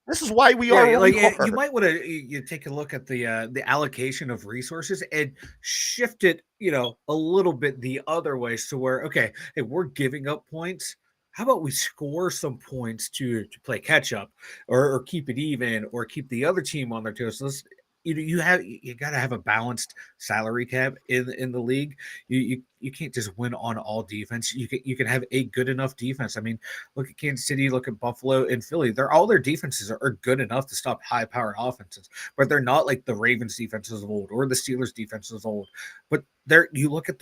This is why we are where we are. You might want to you take a look at the allocation of resources and shift it, a little bit the other way, so where, okay, hey, we're giving up points. How about we score some points to play catch up, or keep it even, or keep the other team on their toes? So you got to have a balanced salary cap in the league. You can't just win on all defense. You can have a good enough defense. I mean, look at Kansas City, look at Buffalo and Philly. All their defenses are good enough to stop high powered offenses, but they're not like the Ravens defenses of old or the Steelers defenses of old. But you look at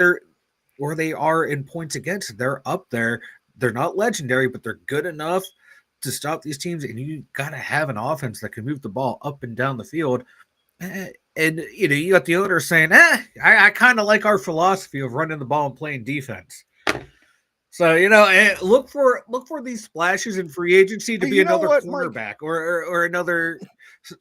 where they are in points against. They're up there. They're not legendary, but they're good enough to stop these teams. And you got to have an offense that can move the ball up and down the field. And you got the owner saying, I kind of like our philosophy of running the ball and playing defense. So look for these splashes in free agency to be another cornerback, or another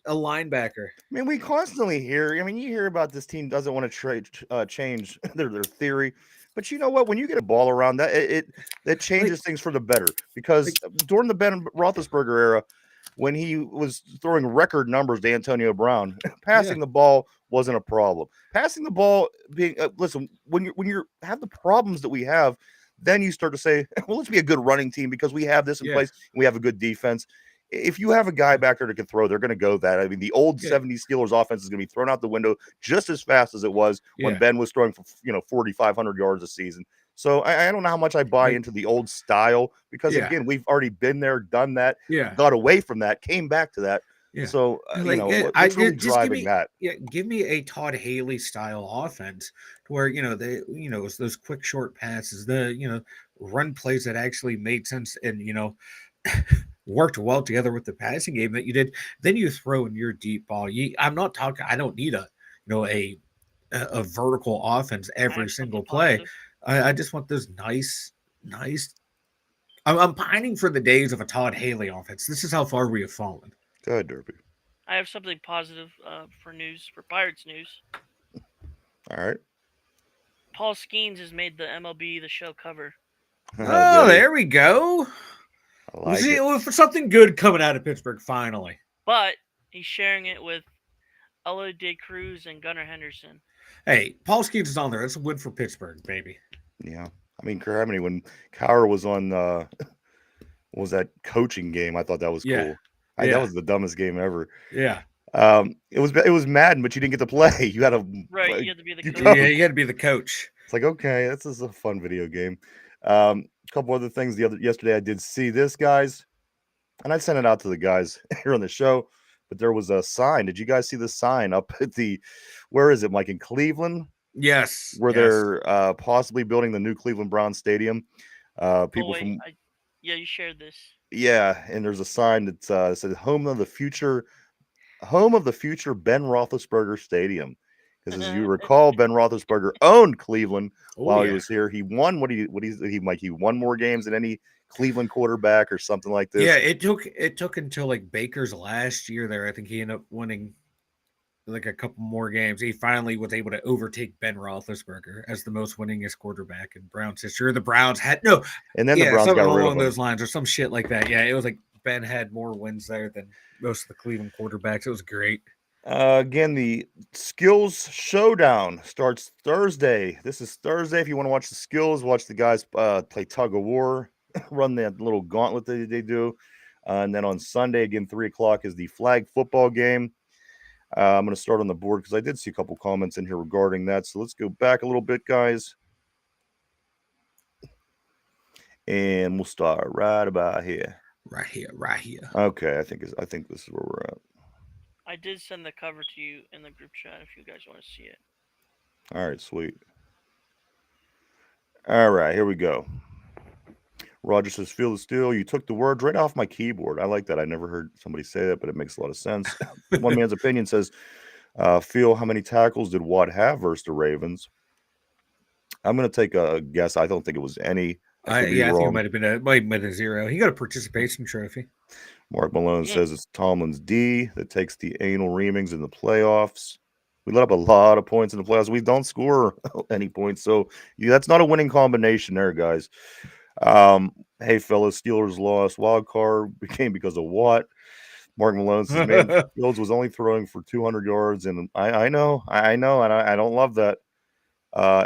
a linebacker. I mean, we constantly hear. I mean, you hear about this team doesn't want to change their theory. But you know what? When you get a ball around, that changes things for the better. Because during the Ben Roethlisberger era, when he was throwing record numbers to Antonio Brown, passing the ball wasn't a problem. Passing the ball being listen, when you have the problems that we have, then you start to say, well, let's be a good running team because we have this in place and we have a good defense. If you have a guy back there that can throw, they're going to go that. I mean, the old 70s Steelers offense is going to be thrown out the window just as fast as it was when Ben was throwing for 4,500 yards a season. So I don't know how much I buy into the old style, because again, we've already been there, done that, got away from that, came back to that. So what's really driving that? Yeah, give me a Todd Haley style offense to where it's those quick short passes, the run plays that actually made sense and worked well together with the passing game that you did. Then you throw in your deep ball. I'm not talking. I don't need a vertical offense every single play. I just want those nice. I'm pining for the days of a Todd Haley offense. This is how far we have fallen. Go ahead, Derby. I have something positive for Pirates news. All right. Paul Skeens has made the MLB The Show cover. Oh, there we go. See, for something good coming out of Pittsburgh finally. But he's sharing it with Ella De Cruz and Gunnar Henderson. Hey, Paul Skeens is on there. That's a win for Pittsburgh, baby. Yeah. I mean, when Cowher was on what was that coaching game, I thought that was cool. That was the dumbest game ever. Yeah. It was Madden, but you didn't get to play. You had to you had to be the coach. Yeah, you had to be the coach. It's like, okay, this is a fun video game. A couple other things yesterday I did see this, guys, and I sent it out to the guys here on the show, but there was a sign. Did you guys see the sign up at where is it, Mike, in Cleveland? Yes. Where they're possibly building the new Cleveland Browns stadium. You shared this. Yeah, and there's a sign that says "Home of the Future." Home of the future Ben Roethlisberger Stadium. Because as you recall, Ben Roethlisberger owned Cleveland Oh while he yeah. was here. He won he won more games than any Cleveland quarterback or something like Yeah, this. it took until like Baker's last year there. I think he ended up winning like a couple more games. He finally was able to overtake Ben Roethlisberger as the most winningest quarterback in Browns history. The Browns had no, And then the yeah, Browns something got rid of along him. those lines or some shit like that. Yeah, it was like Ben had more wins there than most of the Cleveland quarterbacks. It was great. Again, the Skills Showdown starts Thursday. This is Thursday. If you want to watch the skills, watch the guys play tug of war, run that little gauntlet that they do. And then on Sunday, again, 3 o'clock is the flag football game. I'm going to start on the board because I did see a couple comments in here regarding that. So let's go back a little bit, guys. And we'll start right about here. Right here, right here. Okay, I think this is where we're at. I did send the cover to you in the group chat if you guys want to see it. All right, sweet. All right, here we go. Roger says, "Feel the steel." You took the words right off my keyboard. I like that. I never heard somebody say that, but it makes a lot of sense. One man's opinion says, "Feel how many tackles did Watt have versus the Ravens?" I'm going to take a guess. I don't think it was any. I could be I think it wrong. might have been a 0. He got a participation trophy. Mark Malone Yeah. says it's Tomlin's D that takes the anal reamings in the playoffs. We let up a lot of points in the playoffs. We don't score any points, so that's not a winning combination there, guys. Hey, fellas, Steelers lost. Wild card became because of what? Mark Malone says, "Man, Fields was only throwing for 200 yards, and I know, and I don't love that.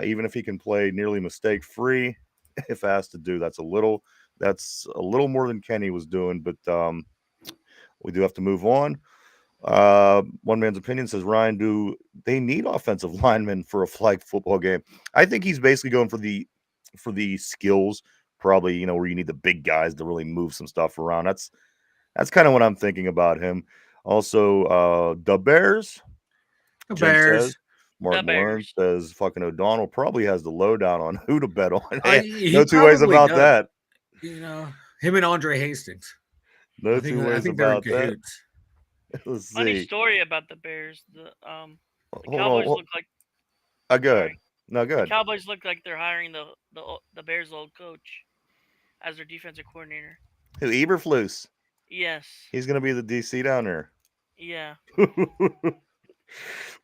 Even if he can play nearly mistake free, if asked to do, that's a little more than Kenny was doing, but we do have to move on." One man's opinion says, "Ryan, do they need offensive linemen for a flag football game?" I think he's basically going for the skills, probably, where you need the big guys to really move some stuff around. That's kind of what I'm thinking about him. Also, the Bears, The Jen says. Bears. Mark The Malone Bears. says fucking O'Donnell probably has the lowdown on who to bet on. He No two ways probably about does. that. Him and Andre Hastings. No I two think ways they're in about that. cahoots. Let's Funny see. story about the Bears. The Hold Cowboys on. look like Go ahead. sorry. No, go The ahead. Cowboys look like they're hiring the Bears' old coach as their defensive coordinator. Who, Eberflus? Yes. He's going to be the DC down there. Yeah.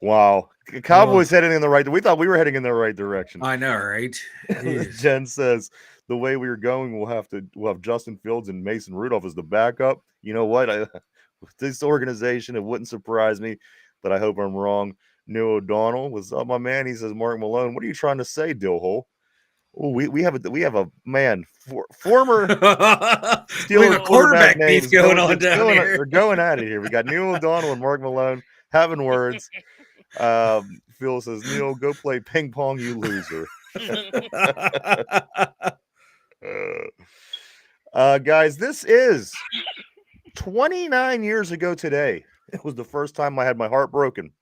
Wow. Cowboys heading in the right. We thought we were heading in the right direction. I know, right? Jen says the way we were going, we'll have Justin Fields and Mason Rudolph as the backup. You know what? With this organization, it wouldn't surprise me, but I hope I'm wrong. Neil O'Donnell, what's up, my man? He says, "Mark Malone, what are you trying to say, Dillhole?" Oh, we have a man former We have Steelers a quarterback quarterback beef names going on down here. They're going at it here. We got Neil O'Donnell and Mark Malone having words. Phil says, "Neil, go play ping pong, you loser." Guys, this is 29 years ago today. It was the first time I had my heart broken.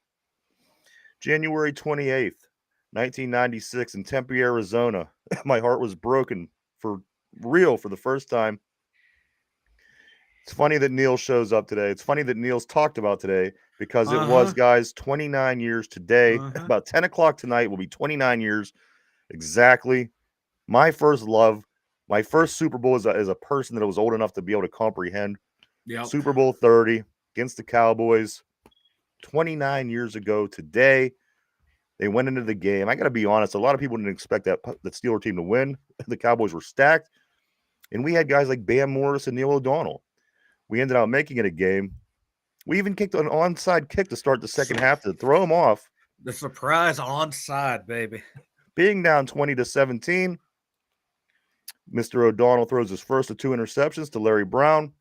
January 28th, 1996 in Tempe, Arizona. My heart was broken for real for the first time. It's funny that Neil shows up today. It's funny that Neil's talked about today because it was, guys, 29 years today. About 10 o'clock tonight will be 29 years exactly. My first love, my first Super Bowl as a person that was old enough to be able to comprehend. Yep. Super Bowl 30 against the Cowboys 29 years ago today. They went into the game. I got to be honest, a lot of people didn't expect that Steelers team to win. The Cowboys were stacked. And we had guys like Bam Morris and Neil O'Donnell. We ended up making it a game. We even kicked an onside kick to start the second half to throw them off. The surprise onside, baby. Being down 20-17, Mr. O'Donnell throws his first of 2 interceptions to Larry Brown.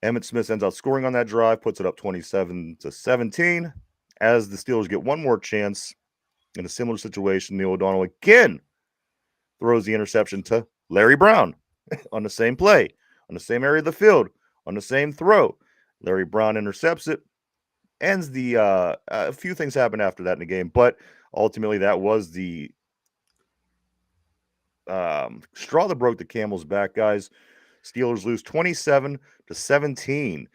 Emmitt Smith ends up scoring on that drive, puts it up 27-17. As the Steelers get one more chance in a similar situation, Neil O'Donnell again throws the interception to Larry Brown on the same play, on the same area of the field, on the same throw. Larry Brown intercepts it. Ends the a few things happened after that in the game, but ultimately that was the straw that broke the camel's back, guys. Steelers lose 27-17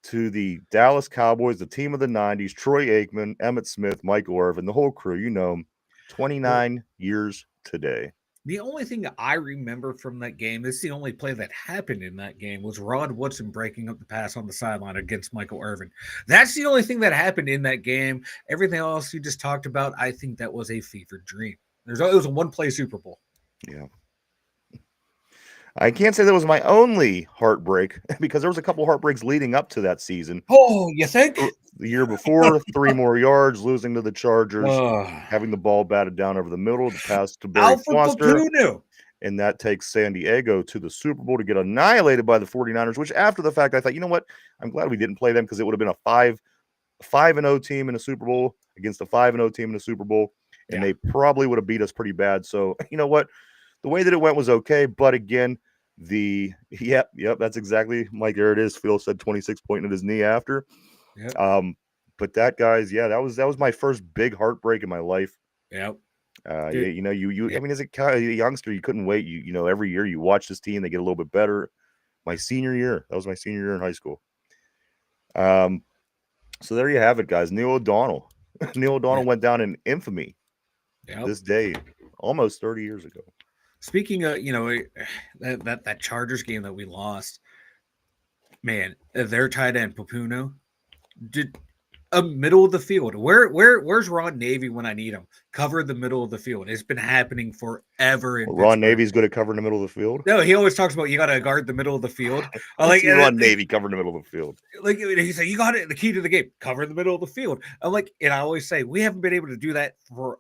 to the Dallas Cowboys, the team of the 90s, Troy Aikman, Emmett Smith, Michael Irvin, the whole crew. You know them. 29 years today. The only thing that I remember from that game, this is the only play that happened in that game, was Rod Woodson breaking up the pass on the sideline against Michael Irvin. That's the only thing that happened in that game. Everything else you just talked about, I think that was a fever dream. It was a one-play Super Bowl. Yeah. I can't say that was my only heartbreak because there was a couple heartbreaks leading up to that season. Oh, you think? The year before, 3 more yards, losing to the Chargers, having the ball batted down over the middle, the pass to Barry Foster, and that takes San Diego to the Super Bowl to get annihilated by the 49ers, which after the fact, I thought, you know what? I'm glad we didn't play them because it would have been a 5-0 team in a Super Bowl against a 5-0 team in a Super Bowl, and they probably would have beat us pretty bad. So, you know what? The way that it went was okay, but again, yep, that's exactly, Mike, there it is. Phil said 26 pointing at his knee after. Yep. But that, guys, that was my first big heartbreak in my life. Yep. You know, I mean, as a youngster, you couldn't wait. You know, every year you watch this team, they get a little bit better. My senior year, that was my senior year in high school. So there you have it, guys. Neil O'Donnell. Neil O'Donnell went down in infamy this day, almost 30 years ago. Speaking of, you know, that Chargers game that we lost, man, their tight end Papuno did a middle of the field. Where's Ron Navy when I need him? Cover the middle of the field. It's been happening forever. Ron Navy's good at covering the middle of the field. No, he always talks about you got to guard the middle of the field. Like Ron Navy covering the middle of the field. Like he said, you got it. The key to the game: cover the middle of the field. I'm like, and I always say we haven't been able to do that for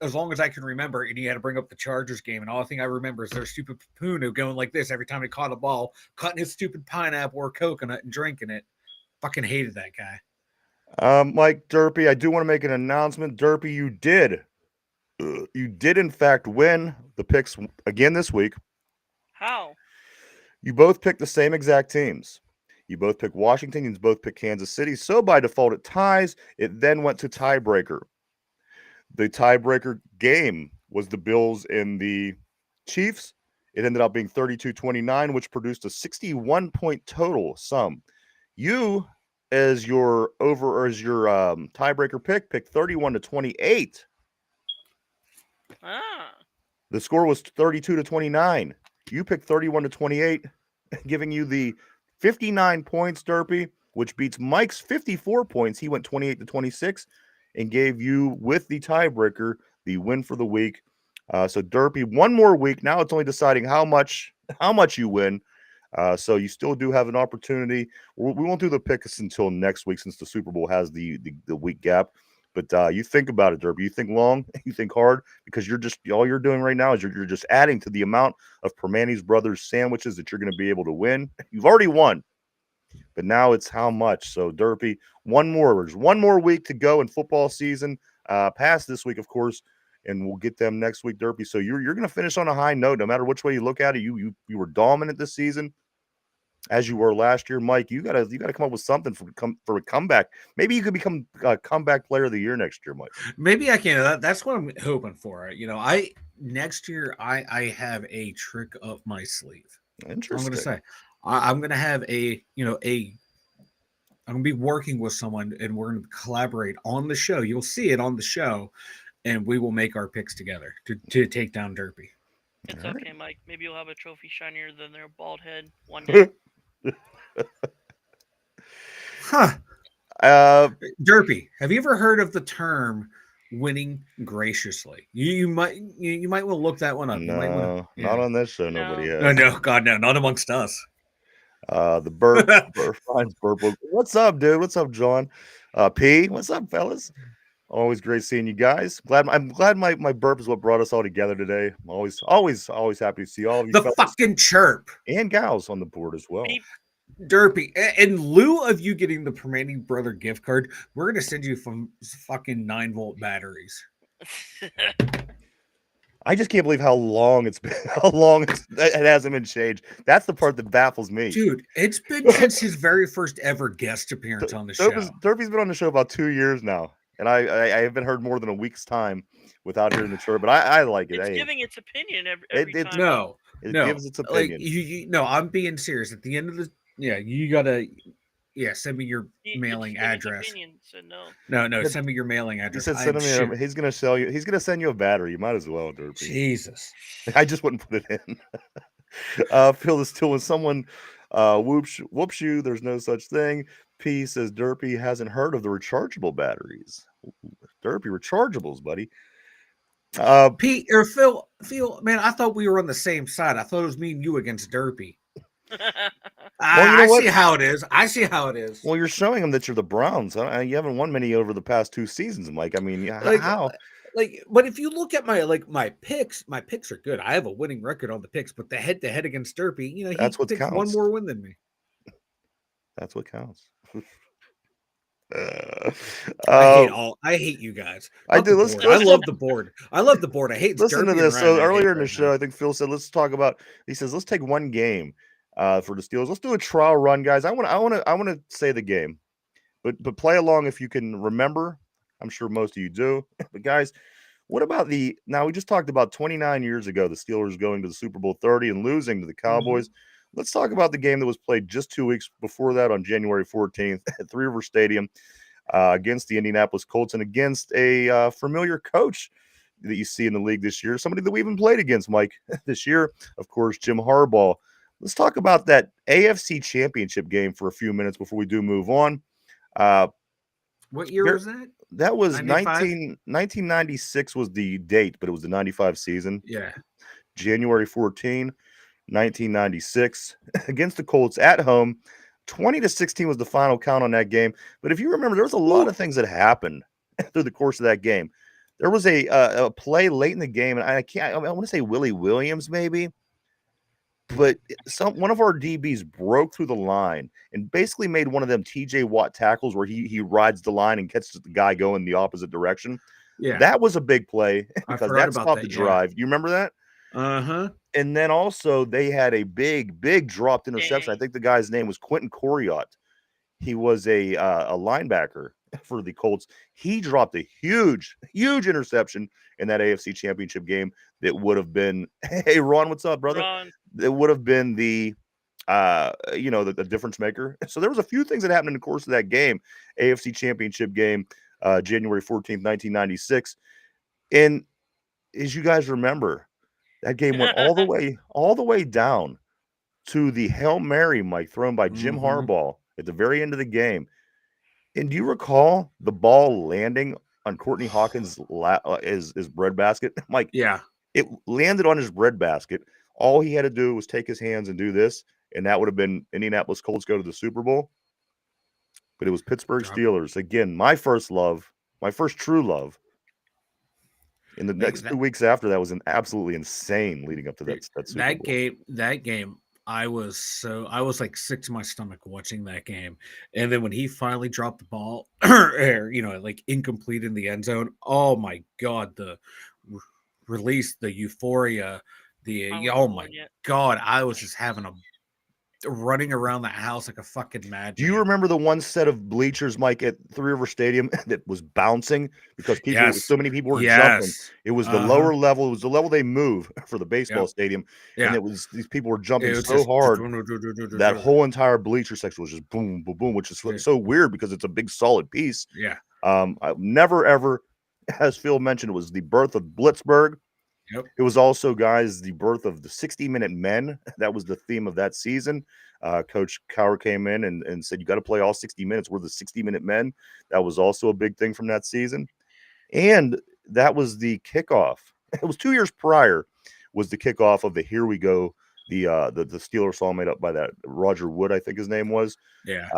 as long as I can remember. And he had to bring up the Chargers game, and all thing I remember is their stupid Papuno going like this every time he caught a ball, cutting his stupid pineapple or coconut and drinking it. Fucking hated that guy. Mike Derpy, I do want to make an announcement. Derpy, you did in fact win the picks again this week. How? You both picked the same exact teams. You both picked Washington. You both picked Kansas City. So by default, it ties. It then went to tiebreaker. The tiebreaker game was the Bills and the Chiefs. It ended up being 32-29, which produced a 61-point total sum. You, as your tiebreaker picked 31-28. The score was 32-29. You picked 31-28, giving you the 59 points, Derpy, which beats Mike's 54 points. He went 28-26 and gave you, with the tiebreaker, the win for the week. So Derpy, one more week. Now it's only deciding how much you win. So you still do have an opportunity. We won't do the picks until next week since the Super Bowl has the week gap. But you think about it, Derpy. You think long, you think hard, because all you're doing right now is you're just adding to the amount of Permani's Brothers sandwiches that you're going to be able to win. You've already won, but now it's how much. So Derpy, one more week to go in football season. Past this week, of course, and we'll get them next week, Derpy. So you're going to finish on a high note, no matter which way you look at it. You were dominant this season, as you were last year, Mike. You gotta come up with something for a comeback. Maybe you could become a comeback player of the year next year, Mike. Maybe I can. That's what I'm hoping for. You know, next year I have a trick up my sleeve. Interesting. I'm going to say I'm going to have I'm going to be working with someone, and we're going to collaborate on the show. You'll see it on the show, and we will make our picks together to take down Derpy. It's okay, Mike. Maybe you'll have a trophy shinier than their bald head one day. Huh. Derpy, have you ever heard of the term winning graciously? You might want to look that one up. No, not on this show. No. Nobody has. No, God, no, not amongst us. The burp finds burp. What's up, dude? What's up, John? P, what's up, fellas? Always great seeing you guys. I'm glad my burp is what brought us all together today. I'm always happy to see all of you. The fucking chirp and gals on the board as well. Derpy, in lieu of you getting the Permani Brother gift card, we're gonna send you some fucking 9-volt batteries. I just can't believe how long it's been. It hasn't been changed. That's the part that baffles me, dude. It's been since his very first ever guest appearance on the show. Derpy's been on the show about 2 years now, and I haven't heard more than a week's time without hearing the chirp. But I like it. It's giving its opinion every time. No, It No, gives its like opinion. no, I'm being serious. At the end of the you gotta send me your But mailing you gave his address. opinion, so no. No, But send me your mailing he address. said I'm send him. sure. He's gonna sell you. He's gonna send you a battery. You might as well, Derpy. Jesus. I just wouldn't put it in. Phil is still when someone whoops you. There's no such thing. P says Derpy hasn't heard of the rechargeable batteries. Ooh, Derpy rechargeables, buddy. Pete or Phil, man, I thought we were on the same side. I thought it was me and you against Derpy. Well, you know I what? see how it is. I see how it is. Well, you're showing them that you're the Browns. You haven't won many over the past 2 seasons, Mike. I mean, Like, how? but if you look at my picks are good. I have a winning record on the picks, but the head to head against Derpy, he That's what takes one counts. more win than me. That's what counts. I hate you guys. I Fuck do. the Let's board. I listen. love the board. I love the board. I hate Listen to Derpy and this. Ryan. So I hate earlier in the right show, now. I think Phil said, "Let's talk about." He says, "Let's take one game for the Steelers. Let's do a trial run, guys. I want to say the game, but play along if you can remember. I'm sure most of you do. But guys, what about the? Now we just talked about 29 years ago, the Steelers going to the Super Bowl 30 and losing to the Cowboys. Let's talk about the game that was played just 2 weeks before that on January 14th at Three River Stadium against the Indianapolis Colts and against a familiar coach that you see in the league this year, somebody that we even played against, Mike, this year, of course, Jim Harbaugh. Let's talk about that AFC Championship game for a few minutes before we do move on. What year was that? That was 95? 1996 was the date, but it was the 95 season. Yeah. January 14, 1996, against the Colts at home. 20-16 was the final count on that game. But if you remember, there was a lot of things that happened through the course of that game. There was a play late in the game, and I want to say Willie Williams maybe, but one of our DBs broke through the line and basically made one of them TJ Watt tackles where he rides the line and catches the guy going the opposite direction. Yeah. That was a big play because that stopped the yeah. drive. You remember that? Uh-huh. And then also they had a big dropped interception. I think the guy's name was Quentin Coriot. He was a linebacker for the Colts. He dropped a huge interception in that AFC Championship game that would have been, hey, Ron, what's up, brother? Ron. That would have been the difference maker. So there was a few things that happened in the course of that game, AFC Championship game, January 14th, 1996. And as you guys remember, that game went all the way down to the Hail Mary, Mike, thrown by Jim Harbaugh at the very end of the game. And do you recall the ball landing on Courtney Hawkins' his breadbasket? Mike, yeah, it landed on his breadbasket. All he had to do was take his hands and do this, and that would have been Indianapolis Colts go to the Super Bowl. But it was Pittsburgh Steelers. Again, my first love, my first true love. In the next 2 weeks after that was absolutely insane leading up to that Super Bowl. That game, I was like sick to my stomach watching that game. And then when he finally dropped the ball, or, like incomplete in the end zone, oh my God, the release, the euphoria, oh my God, I was just having running around the house like a fucking madman. Do you remember the one set of bleachers, Mike, at Three River Stadium that was bouncing because so many people were jumping? It was the lower level. It was the level they move for the baseball stadium, and it was these people were jumping so hard. That whole entire bleacher section was just boom, boom, boom, which is so weird because it's a big solid piece. Yeah. I've never ever, as Phil mentioned, it was the birth of Blitzburgh. Yep. It was also, guys, the birth of the 60-minute men. That was the theme of that season. Coach Cowher came in and said, you got to play all 60 minutes. We're the 60-minute men. That was also a big thing from that season. And that was the kickoff. It was 2 years prior was the kickoff of the Here We Go, the Steelers song made up by that Roger Wood, I think his name was. Yeah.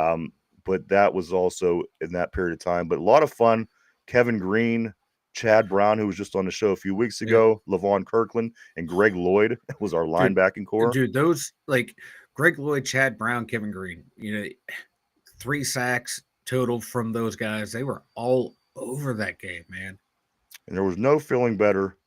But that was also in that period of time. But a lot of fun. Kevin Green, Chad Brown, who was just on the show a few weeks ago, Levon Kirkland, and Greg Lloyd was our linebacking core. Dude, those like Greg Lloyd, Chad Brown, Kevin Green, 3 sacks total from those guys. They were all over that game, man. And there was no feeling better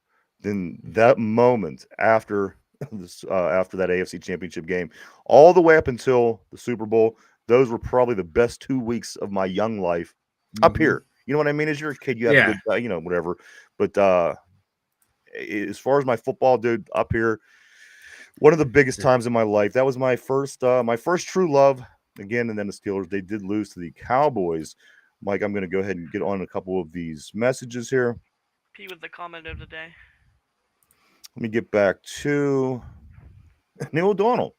than that moment after this, after that AFC Championship game, all the way up until the Super Bowl. Those were probably the best 2 weeks of my young life up here. You know what I mean? As you're a kid, you have a good, whatever. But as far as my football, dude, up here, One of the biggest times in my life. That was my first true love. Again, and then the Steelers, they did lose to the Cowboys. Mike, I'm going to go ahead and get on a couple of these messages here. P with the comment of the day. Let me get back to Neil O'Donnell.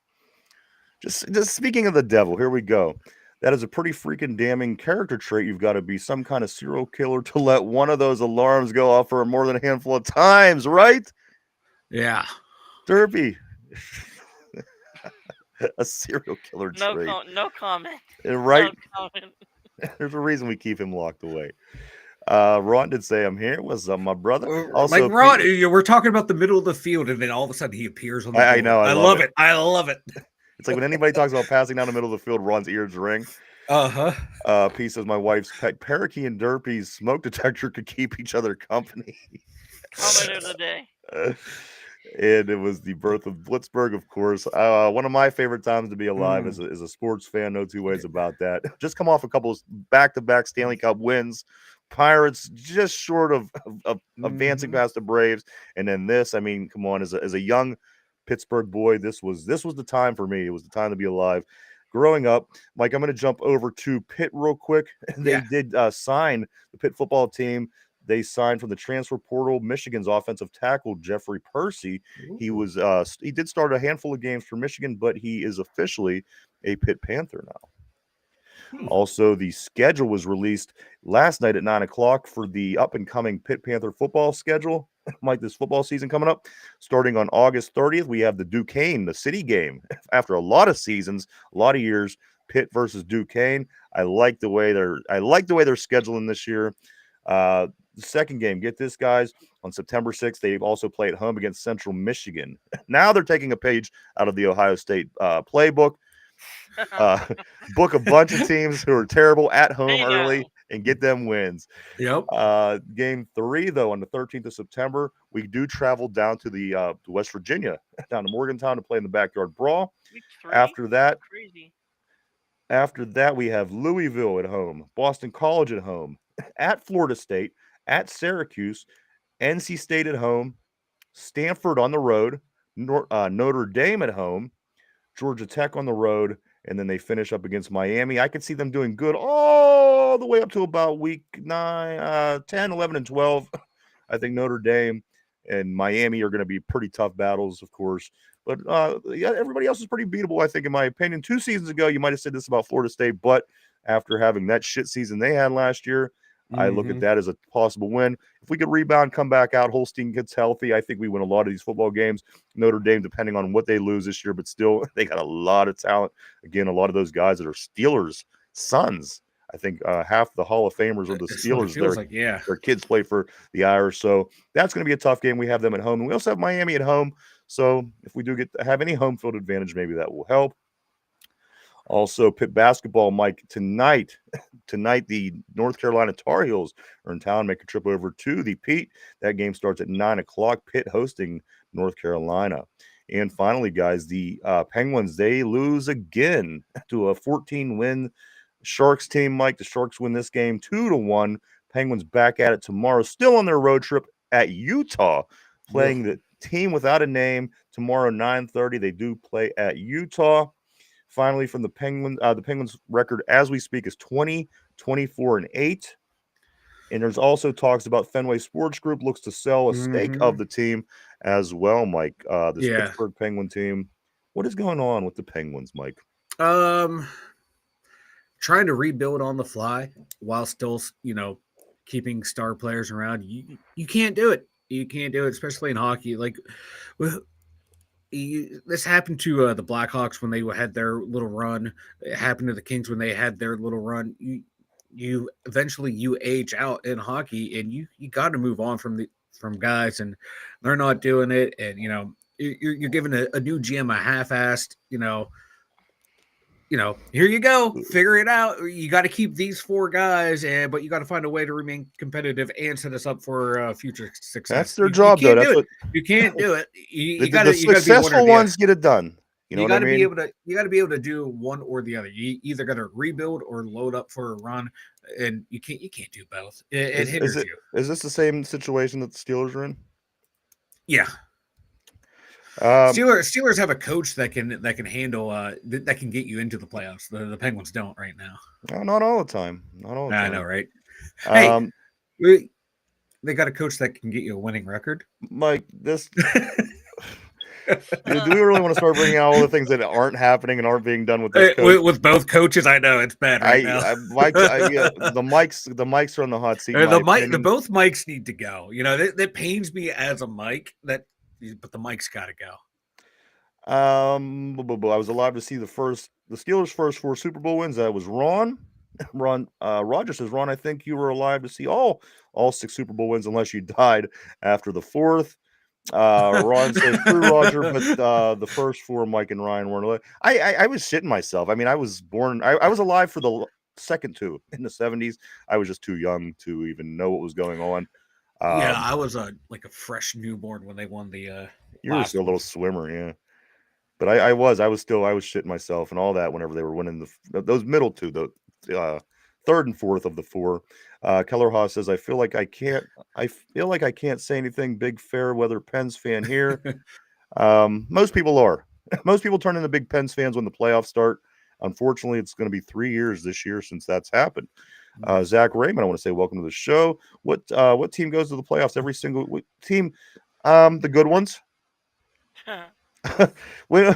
Just speaking of the devil, here we go. That is a pretty freaking damning character trait. You've got to be some kind of serial killer to let one of those alarms go off for more than a handful of times, right? Yeah. Derpy. A serial killer No, trait. no comment. Right? No comment. There's a reason we keep him locked away. Ron did say I'm here. What's up, my brother? Also, like Ron, we're talking about the middle of the field, and then all of a sudden he appears on the board. I know. I love it. I love it. It's like when anybody talks about passing down the middle of the field, Ron's ears ring. P says my wife's pet parakeet and Derpy's smoke detector could keep each other company. Comment of the day. And it was the birth of Blitzburg, of course. One of my favorite times to be alive as a sports fan. No two ways about that. Just come off a couple of back-to-back Stanley Cup wins. Pirates just short of advancing past the Braves, and then this. I mean, come on, as a young Pittsburgh boy, this was the time for me. It was the time to be alive. Growing up, Mike, I'm going to jump over to Pitt real quick. They did sign the Pitt football team. They signed from the transfer portal Michigan's offensive tackle Jeffrey Percy. Ooh. He did start a handful of games for Michigan, but he is officially a Pitt Panther now. Also, the schedule was released last night at 9:00 for the up-and-coming Pitt Panther football schedule. Mike, this football season coming up, starting on August 30th, we have the Duquesne, the city game. After a lot of seasons, a lot of years, Pitt versus Duquesne. I like the way they're scheduling this year. The second game, get this, guys, on September 6th, they also play at home against Central Michigan. Now they're taking a page out of the Ohio State playbook. Book a bunch of teams who are terrible at home early and get them wins. Yep. Game 3, though, on the 13th of September, we do travel down to the West Virginia, down to Morgantown to play in the Backyard Brawl. After that, we have Louisville at home, Boston College at home, at Florida State, at Syracuse, NC State at home, Stanford on the road, Notre Dame at home, Georgia Tech on the road, and then they finish up against Miami. I could see them doing good all the way up to about week 9, 10, 11, and 12. I think Notre Dame and Miami are going to be pretty tough battles, of course. But everybody else is pretty beatable, I think, in my opinion. 2 seasons ago, you might have said this about Florida State, but after having that shit season they had last year, I look at that as a possible win. If we could rebound, come back out, Holstein gets healthy, I think we win a lot of these football games. Notre Dame, depending on what they lose this year, but still, they got a lot of talent. Again, a lot of those guys that are Steelers' sons. I think half the Hall of Famers are the Steelers. Their kids play for the Irish. So that's going to be a tough game. We have them at home. And we also have Miami at home. So if we do have any home field advantage, maybe that will help. Also, Pitt basketball, Mike, tonight, the North Carolina Tar Heels are in town. Make a trip over to the Pete. That game starts at 9:00. Pitt hosting North Carolina. And finally, guys, the Penguins, they lose again to a 14-win Sharks team. Mike, the Sharks win this game 2-1. Penguins back at it tomorrow, still on their road trip at Utah, playing the team without a name tomorrow, 9:30. They do play at Utah. Finally, from the Penguins record as we speak is 20, 24-8. And there's also talks about Fenway Sports Group looks to sell a stake of the team as well, Mike. This Pittsburgh Penguin team. What is going on with the Penguins, Mike? Trying to rebuild on the fly while still, keeping star players around. You can't do it. You can't do it, especially in hockey. Like, this happened to the Blackhawks when they had their little run. It happened to the Kings when they had their little run. You eventually age out in hockey, and you got to move on from guys, and they're not doing it. And you're giving a new GM a half-assed, here you go, figure it out. You got to keep these 4 guys, but you got to find a way to remain competitive and set us up for future success. That's their job, though. You can't do it. The successful ones get it done. You got to be able to. You got to be able to do one or the other. You either got to rebuild or load up for a run, and you can't do both. It hinders you. Is this the same situation that the Steelers are in? Yeah. Steelers have a coach that can handle that can get you into the playoffs. The Penguins don't right now. Not all the time. Not all the I time. know, right? Hey, Um, they got a coach that can get you a winning record. Mike, do we really want to start bringing out all the things that aren't happening and aren't being done with this coach? With both coaches, I know it's bad right now. The mics are on the hot seat. Both mics need to go. You know that pains me as a mic but the mic's got to go. I was alive to see the Steelers' first 4 Super Bowl wins. That was Ron. Roger says, Ron, I think you were alive to see all 6 Super Bowl wins unless you died after the 4th. Ron says, true, Roger, but the first 4, Mike and Ryan, weren't alive. I was shitting myself. I mean, I was born. I was alive for the second 2 in the 70s. I was just too young to even know what was going on. I was like a fresh newborn when they won the. You were still a little swimmer, yeah. But I was shitting myself and all that whenever they were winning those middle 2, the 3rd and 4th of the 4. Keller Haas says, I feel like I can't say anything big fair weather Pens fan here. Most people are. Most people turn into big Pens fans when the playoffs start. Unfortunately, it's going to be 3 years this year since that's happened. Zach Raymond, I want to say welcome to the show. What team goes to the playoffs? Every single team, the good ones. when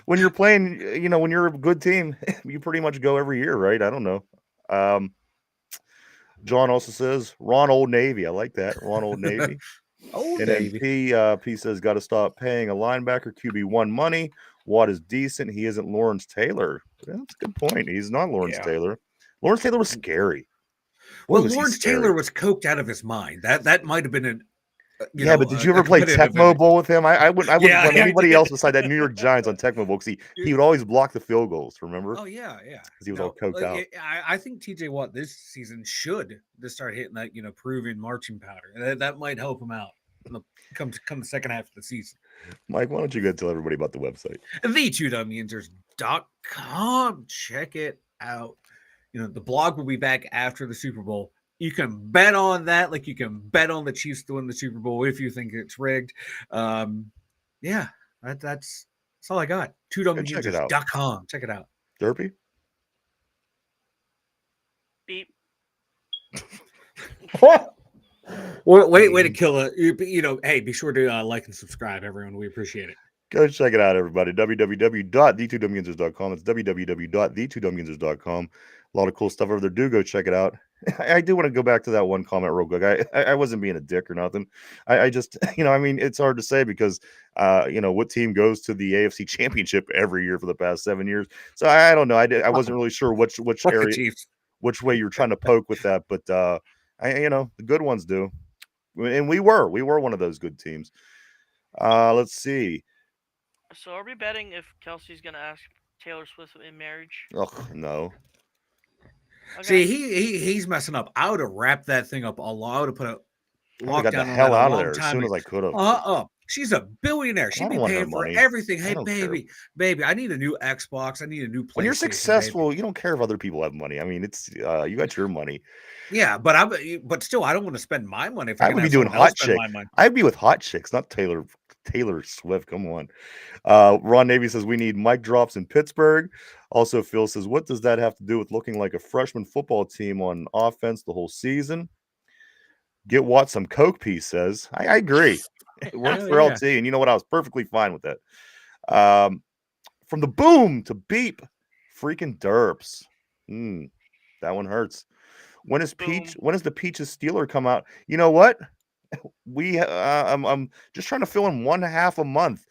you're playing, when you're a good team, you pretty much go every year, right? I don't know. John also says Ron Old Navy. I like that, Ron Old Navy. Old and Navy. Then P says got to stop paying a linebacker QB1 money. Watt is decent. He isn't Lawrence Taylor. That's a good point. He's not Lawrence Taylor. Lawrence Taylor was scary. Well, Lawrence Taylor was coked out of his mind. That might have been an. But did you ever play Tecmo Bowl with him? I wouldn't blame anybody else beside that New York Giants on Tecmo Bowl because he would always block the field goals. Remember? Oh yeah. Because he was all coked out. I think TJ Watt this season should just start hitting that proven marching powder. That might help him out come the second half of the season. Mike, why don't you go tell everybody about the website? The2dumyinzers.com. Check it out. The blog will be back after the Super Bowl. You can bet on that, like you can bet on the Chiefs to win the Super Bowl if you think it's rigged. That's all I got. 2dumyinzers.com. Check it out. Derpy? Beep. Way to kill it. Hey, be sure to like and subscribe, everyone. We appreciate it. Go check it out, everybody. www.the2dumyinzers.com. It's www.the2dumyinzers.com. A lot of cool stuff over there. Do go check it out. I do want to go back to that one comment real quick. I wasn't being a dick or nothing. I just, it's hard to say because, what team goes to the AFC Championship every year for the past 7 years. So I don't know. I wasn't really sure which area, which way you were trying to poke with that. But, the good ones do. And we were one of those good teams. Let's see. So are we betting if Kelsey's going to ask Taylor Swift in marriage? Oh, no. Okay. See, he's messing up. I would have wrapped that thing up. I would have put a lockdown got the hell out of there as soon as I could have. She's a billionaire. She'd be paying for everything. Hey, baby, I need a new Xbox. I need a new PlayStation. When you're successful, baby. You don't care if other people have money. I mean, it's you got your money. Yeah, but still, I don't want to spend my money. If I would be doing hot chick. I'd be with hot chicks, not Taylor Swift. Come on. Ron Navy says we need mic drops in Pittsburgh. Also, Phil says, what does that have to do with looking like a freshman football team on offense the whole season? Get Watt some Coke, P says. I agree. It worked for LT, and you know what? I was perfectly fine with that. From the boom to beep, freaking derps. That one hurts. When does the Peaches Steeler come out? You know what? I'm just trying to fill in 1/2 a month.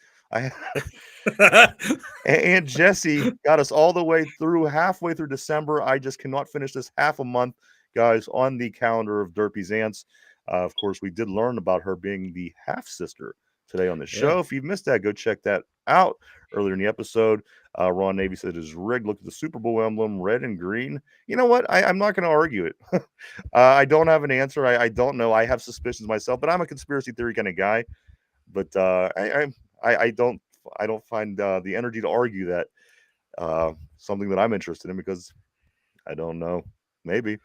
And Jesse got us all the way through halfway through December. I just cannot finish this half a month, guys, on the calendar of Derpy's aunts. Of course, we did learn about her being the half sister today on the show. If you've missed that, go check that out earlier in the episode. Ron Navy said his rig looked at the Super Bowl emblem, red and green. You know what? I'm not going to argue it. I don't have an answer. I don't know. I have suspicions myself, but I'm a conspiracy theory kind of guy. But I don't find the energy to argue that something that I'm interested in because I don't know. Maybe.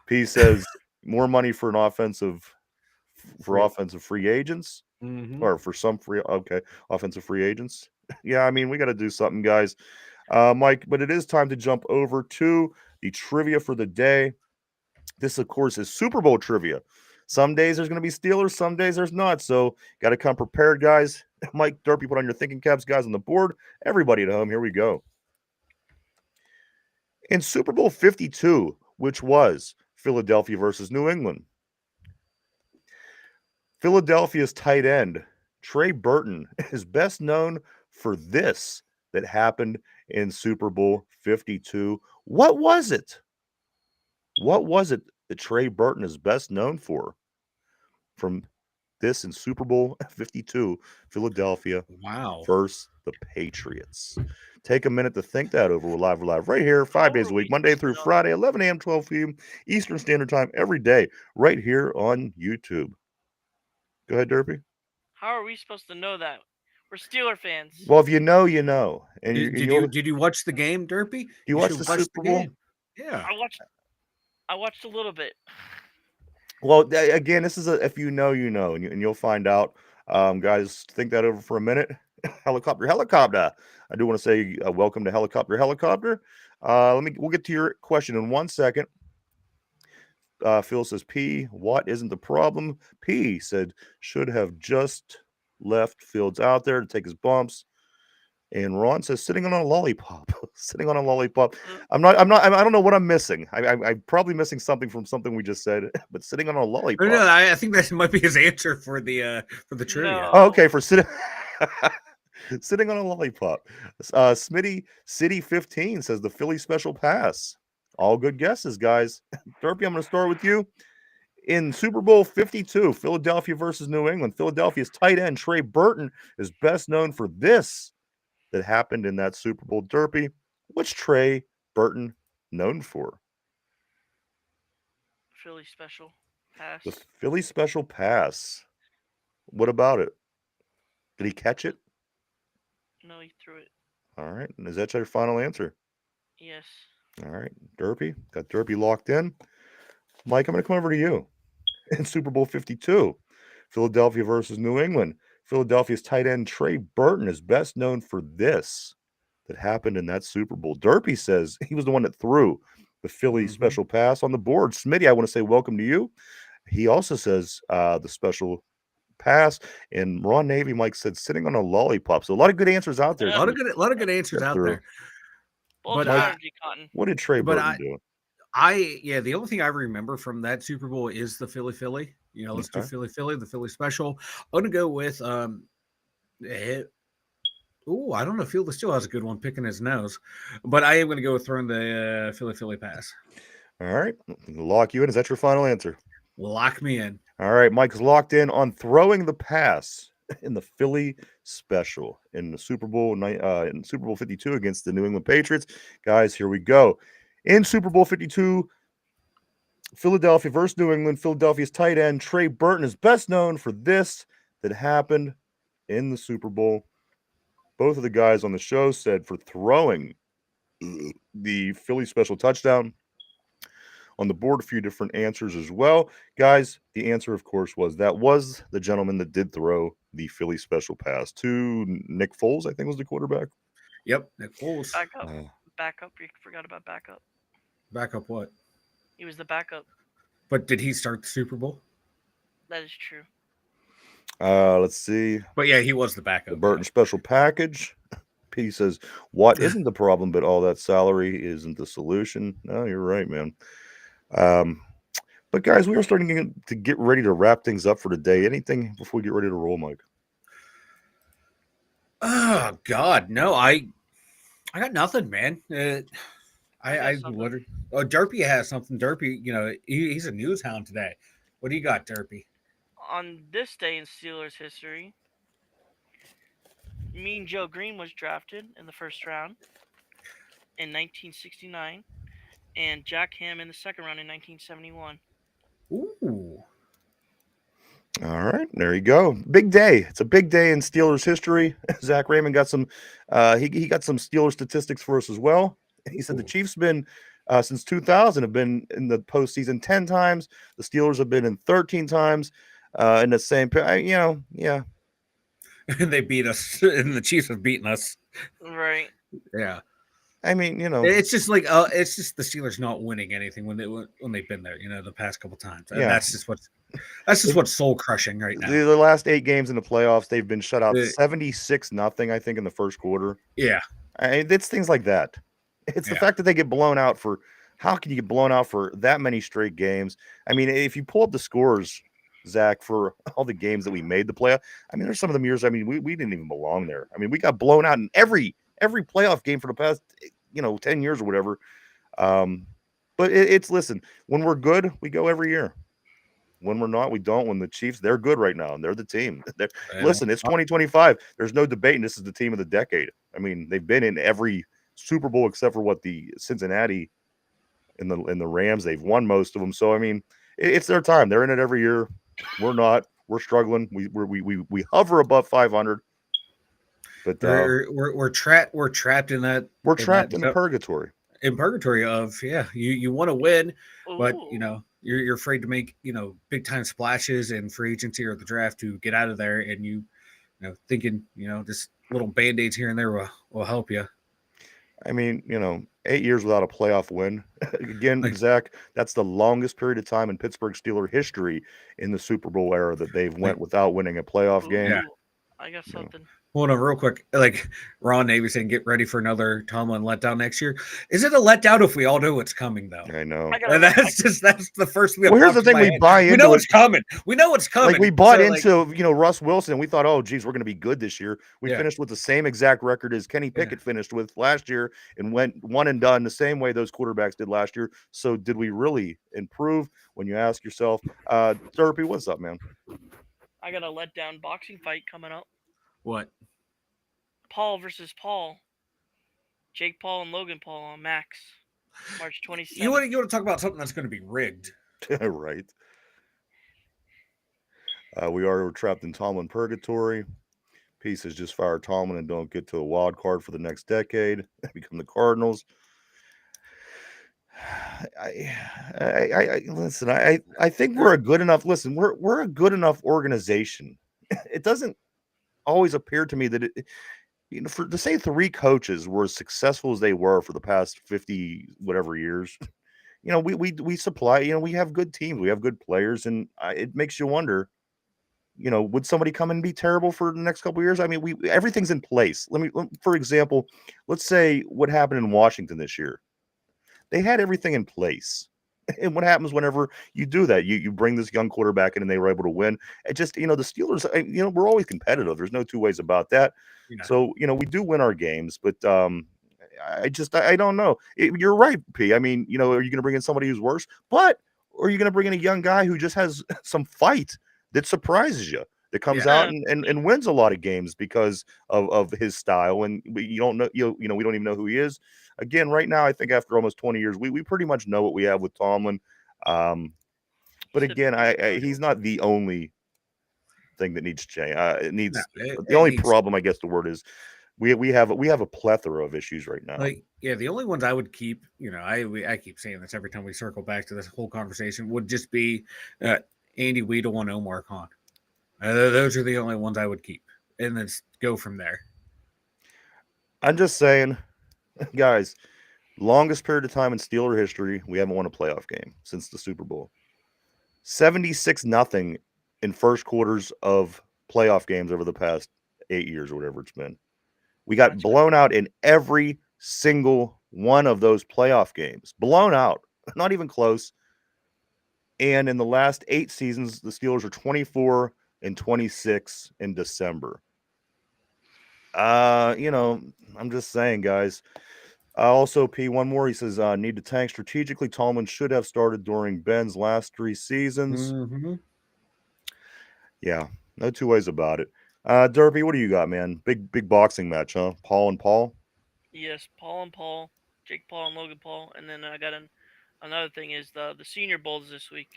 P says more money for offensive free agents. Mhm. or for some offensive free agents. Yeah, I mean, we got to do something, guys. Mike, but it is time to jump over to the trivia for the day. This, of course, is Super Bowl trivia. Some days there's going to be Steelers, some days there's not. So, got to come prepared, guys. Mike, Derpy, put on your thinking caps, guys, on the board. Everybody at home, here we go. In Super Bowl 52, which was Philadelphia versus New England, Philadelphia's tight end, Trey Burton, is best known for this that happened in Super Bowl 52. What was it? What was it that Trey Burton is best known for from this in Super Bowl 52, Philadelphia Wow. versus the Patriots? Take a minute to think that over. We're live right here, 5 How days are a week, we Monday supposed to through know Friday, 11 a.m., 12 p.m. Eastern Standard Time, every day, right here on YouTube. Go ahead, Derpy. How are we supposed to know that? We're Steeler fans. Well, if you know, you know. And you'll Did you watch the game, Derpy? you You watch should the watch the Super Bowl? game. Yeah. I watched a little bit. Well, again, this is if you know, you know, and you'll find out. Guys, think that over for a minute. Helicopter. I do want to say welcome to Helicopter. We'll get to your question in 1 second. Phil says, P, what isn't the problem? P said, should have just left Fields out there to take his bumps. And Ron says, sitting on a lollipop. Sitting on a lollipop. I don't know what I'm missing. I'm probably missing something from something we just said, but sitting on a lollipop. No, I think that might be his answer for the trivia. No. Oh, okay, for sitting sitting on a lollipop. Smitty City 15 says the Philly special pass. All good guesses, guys. Derpy, I'm going to start with you. In Super Bowl 52, Philadelphia versus New England, Philadelphia's tight end Trey Burton is best known for this that happened in that Super Bowl. Derpy, what's Trey Burton known for? Philly special pass. The Philly special pass. What about it? Did he catch it? No, he threw it. All right. And is that your final answer? Yes. All right. Derpy. Got Derpy locked in. Mike, I'm going to come over to you. In Super Bowl 52, Philadelphia versus New England, Philadelphia's tight end Trey Burton is best known for this that happened in that Super Bowl. Derpy says he was the one that threw the Philly special pass on the board. Smitty, I want to say welcome to you. He also says the special pass. And Ron Navy Mike said sitting on a lollipop. So a lot of good answers out there. A lot of good answers out there. Bulge But energy cotton. What did Trey Burton do? The only thing I remember from that Super Bowl is the Philly. You know, let's do Philly, the Philly special. I'm gonna go with I don't know. Fielder still has a good one picking his nose, but I am going to go with throwing the Philly pass. All right, lock you in. Is that your final answer? Lock me in. All right, Mike's locked in on throwing the pass in the Philly special in the Super Bowl 52 against the New England Patriots. Guys, here we go. In Super Bowl 52, Philadelphia versus New England, Philadelphia's tight end Trey Burton is best known for this that happened in the Super Bowl. Both of the guys on the show said for throwing the Philly special touchdown. On the board, a few different answers as well. Guys, the answer, of course, was the gentleman that did throw the Philly special pass to Nick Foles, I think was the quarterback. Yep, Nick Foles. Backup. You forgot about backup. Backup what? He was the backup. But did he start the Super Bowl? That is true. Let's see. But yeah, he was the backup. The Burton special package. P says, what isn't the problem, but all that salary isn't the solution. No, you're right, man. But guys, we are starting to get ready to wrap things up for today. Anything before we get ready to roll, Mike? Oh God, no! I got nothing, man. Derpy has something. Derpy, you know, he's a news hound today. What do you got, Derpy? On this day in Steelers history, Mean Joe Green was drafted in the first round in 1969, and Jack Ham in the second round in 1971. Ooh. All right, there you go. Big day. It's a big day in Steelers history. Zach Raymond got some. He got some Steelers statistics for us as well. He said the Chiefs been since 2000 have been in the postseason 10 times. The Steelers have been in 13 times. in the same, yeah. And they beat us, and the Chiefs have beaten us. Right. Yeah, I mean, it's just like it's just the Steelers not winning anything when they've been there. The past couple times, and yeah. that's just what's soul crushing right now. The last 8 games in the playoffs, they've been shut out Uh, 76-0, I think, in the first quarter. yeah, It's things like that. It's the Yeah. fact that they get blown out for. How can you get blown out for that many straight games? I mean, if you pull up the scores, Zach, for all the games that we made the playoff, I mean, there's some of them years. I mean, we didn't even belong there. I mean, we got blown out in every playoff game for the past 10 years or whatever. But it's listen, when we're good, we go every year. When we're not, we don't. When the Chiefs, they're good right now, and they're the team. Listen, it's 2025. There's no debating. This is the team of the decade. I mean, they've been in every Super Bowl except for what the Cincinnati and the Rams. They've won most of them. So I mean, it's their time. They're in it every year. We're not. We're struggling. We hover above 500. But we're trapped in that. we're trapped in the purgatory. In purgatory of you want to win, but Ooh. you're afraid to make big time splashes in free agency or the draft to get out of there, and thinking just little band-aids here and there will help you. I mean, 8 years without a playoff win. Again, Zach, that's the longest period of time in Pittsburgh Steeler history in the Super Bowl era that they've went without winning a playoff game. Ooh, I got something. Hold on, real quick. Like Ron Navy saying, get ready for another Tomlin letdown next year. Is it a letdown if we all know what's coming, though? I know. And that's the first thing. Well, here's the thing: we buy into. We know it's coming. We know it's coming. Like we bought into, Russ Wilson. We thought, oh, geez, we're going to be good this year. We finished with the same exact record as Kenny Pickett finished with last year, and went one and done the same way those quarterbacks did last year. So, did we really improve? When you ask yourself, Derpy, what's up, man? I got a letdown boxing fight coming up. What? Paul versus Paul. Jake Paul and Logan Paul on Max. March 27th. You want to talk about something that's going to be rigged. Right. We are trapped in Tomlin purgatory. Pieces just fire Tomlin and don't get to a wild card for the next decade. Become the Cardinals. I listen. I think we're a good enough. Listen, we're a good enough organization. It doesn't always appear to me that to say 3 coaches were as successful as they were for the past 50 whatever years. We supply. We have good teams. We have good players, and it makes you wonder. Would somebody come and be terrible for the next couple of years? I mean, everything's in place. For example, let's say what happened in Washington this year. They had everything in place. And what happens whenever you do that? You bring this young quarterback in and they were able to win. It just, the Steelers, we're always competitive. There's no two ways about that. Yeah. So, we do win our games, but I don't know. You're right, P. I mean, are you going to bring in somebody who's worse? But are you going to bring in a young guy who just has some fight that surprises you, that comes out and wins a lot of games because of his style? And you don't know, we don't even know who he is. Again, right now, I think after almost 20 years, we pretty much know what we have with Tomlin. But again, he's not the only thing that needs change. The only problem, I guess the word is, we have a plethora of issues right now. The only ones I would keep, I keep saying this every time we circle back to this whole conversation, would just be Andy Weidel and Omar Khan. Those are the only ones I would keep, and then go from there. I'm just saying, guys, longest period of time in Steeler history, we haven't won a playoff game since the Super Bowl. 76-0 in first quarters of playoff games over the past 8 years or whatever it's been. We got blown out in every single one of those playoff games. Blown out. Not even close. And in the last 8 seasons, the Steelers are 24-26 in December. I'm just saying, guys. Also, P, one more. He says, need to tank strategically. Tomlin should have started during Ben's last 3 seasons. Mm-hmm. Yeah, no two ways about it. Derpy, what do you got, man? Big boxing match, huh? Paul and Paul? Yes, Paul and Paul. Jake Paul and Logan Paul. And then I got another thing is the Senior Bowl is this week.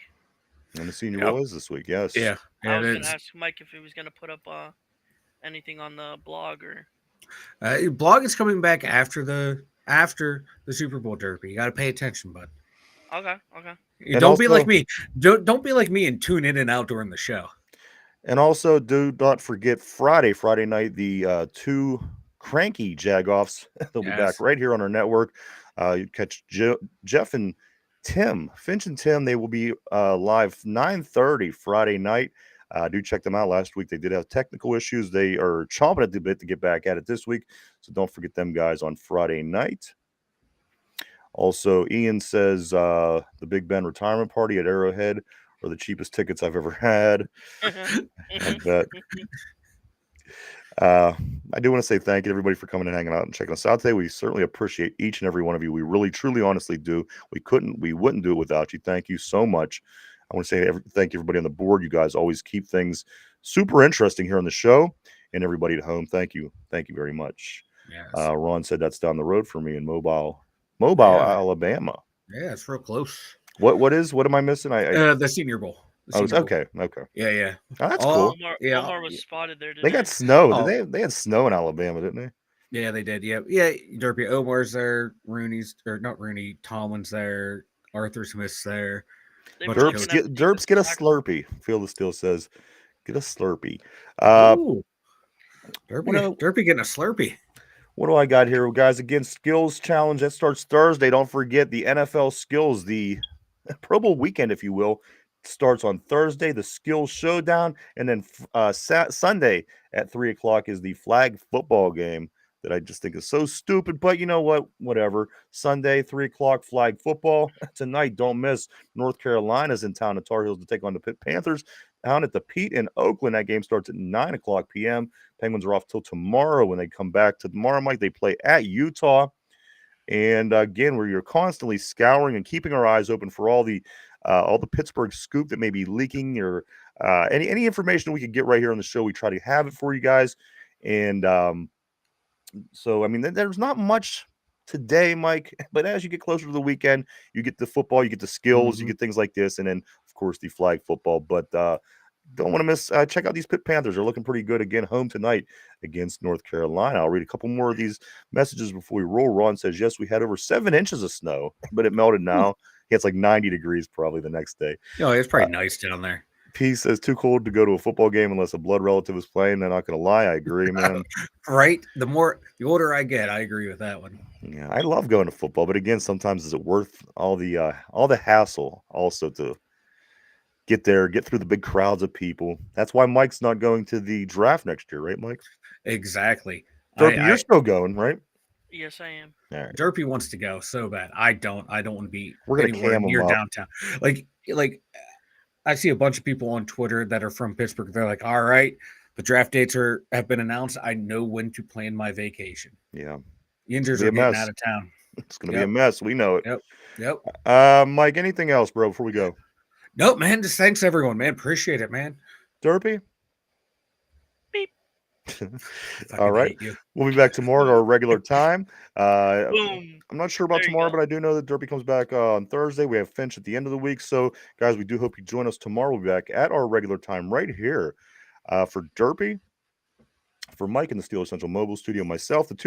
And the Senior Bowl is this week, yes. Yeah. I was going to ask Mike if he was going to put up anything on the blog or... blog is coming back after the Super Bowl, Derpy. You got to pay attention, bud. Okay. Don't be like me. Don't be like me and tune in and out during the show. And also, do not forget Friday night, the two cranky Jagoffs. They'll be back Yes. right here on our network. You catch Jeff and Tim, Finch and Tim. They will be live 9:30 Friday night. Do check them out. Last week they did have technical issues. They are chomping at the bit to get back at it this week. So don't forget them guys on Friday night. Also, Ian says the Big Ben retirement party at Arrowhead are the cheapest tickets I've ever had. I bet. I do want to say thank you to everybody for coming and hanging out and checking us out today. We certainly appreciate each and every one of you. We really, truly, honestly do. We wouldn't do it without you. Thank you so much. I want to say thank you everybody on the board. You guys always keep things super interesting here on the show, and everybody at home. Thank you very much. Yes. Ron said that's down the road for me in Mobile, Yeah. Alabama. Yeah, it's real close. What am I missing? The Senior Bowl. The Oh, Senior Bowl. okay. Yeah. Oh, that's All- cool. Omar was spotted there today. They got snow. Oh. They had snow in Alabama, didn't they? Yeah, they did. Yeah. Derpy Omar's there. Rooney's or not Rooney. Tomlin's there. Arthur Smith's there. They Bunch were of looking coaches. at Derps, get a tackle. Slurpee. Field of Steel says, get a Slurpee. Ooh. Derpy, what else- Derpy getting a Slurpee. What do I got here, guys? Again, Skills Challenge that starts Thursday. Don't forget the NFL Skills, the Pro Bowl weekend, if you will, starts on Thursday. The Skills Showdown, and then Sunday at 3:00 is the flag football game that I just think is so stupid. But you know what? Whatever. Sunday 3:00 flag football tonight. Don't miss. North Carolina's in town at Tar Heels to take on the Pitt Panthers down at the Pete in Oakland. That game starts at 9:00 p.m. Penguins are off till tomorrow. When they come back to tomorrow, Mike, they play at Utah. And again, where you're constantly scouring and keeping our eyes open for all the Pittsburgh scoop that may be leaking, or any information we could get right here on the show. We try to have it for you guys. And so, I mean, there's not much today, Mike. But as you get closer to the weekend, you get the football, you get the skills, you get things like this, and then of course the flag football. But don't want to miss. Check out these Pitt Panthers. They're looking pretty good again, home tonight against North Carolina. I'll read a couple more of these messages before we roll. Ron says, yes, we had over 7 inches of snow, but it melted now. It's like 90 degrees probably the next day. Oh, it's pretty nice down there. P says, too cold to go to a football game unless a blood relative is playing. They're not going to lie. I agree, man. Right? The older I get, I agree with that one. Yeah, I love going to football, but again, sometimes is it worth all the hassle also to get there, get through the big crowds of people? That's why Mike's not going to the draft next year, right, Mike? Exactly. Derpy, you're still going, right? Yes, I am. All right. Derpy wants to go so bad. I don't want to be We're gonna anywhere cam him near up. downtown. Like I see a bunch of people on Twitter that are from Pittsburgh. They're like, all right, the draft dates have been announced. I know when to plan my vacation. Yeah. Yinzers Be a are getting mess. out of town. It's going to be a mess. We know it. Yep. Mike, anything else, bro, before we go? Nope, man. Just thanks everyone, man. Appreciate it, man. Derpy? Beep. All right. We'll be back tomorrow at our regular time. Boom. I'm not sure about There you tomorrow, go. but I do know that Derpy comes back on Thursday. We have Finch at the end of the week. So, guys, we do hope you join us tomorrow. We'll be back at our regular time right here. For Derpy, for Mike in the Steel Essential Mobile Studio, myself, the two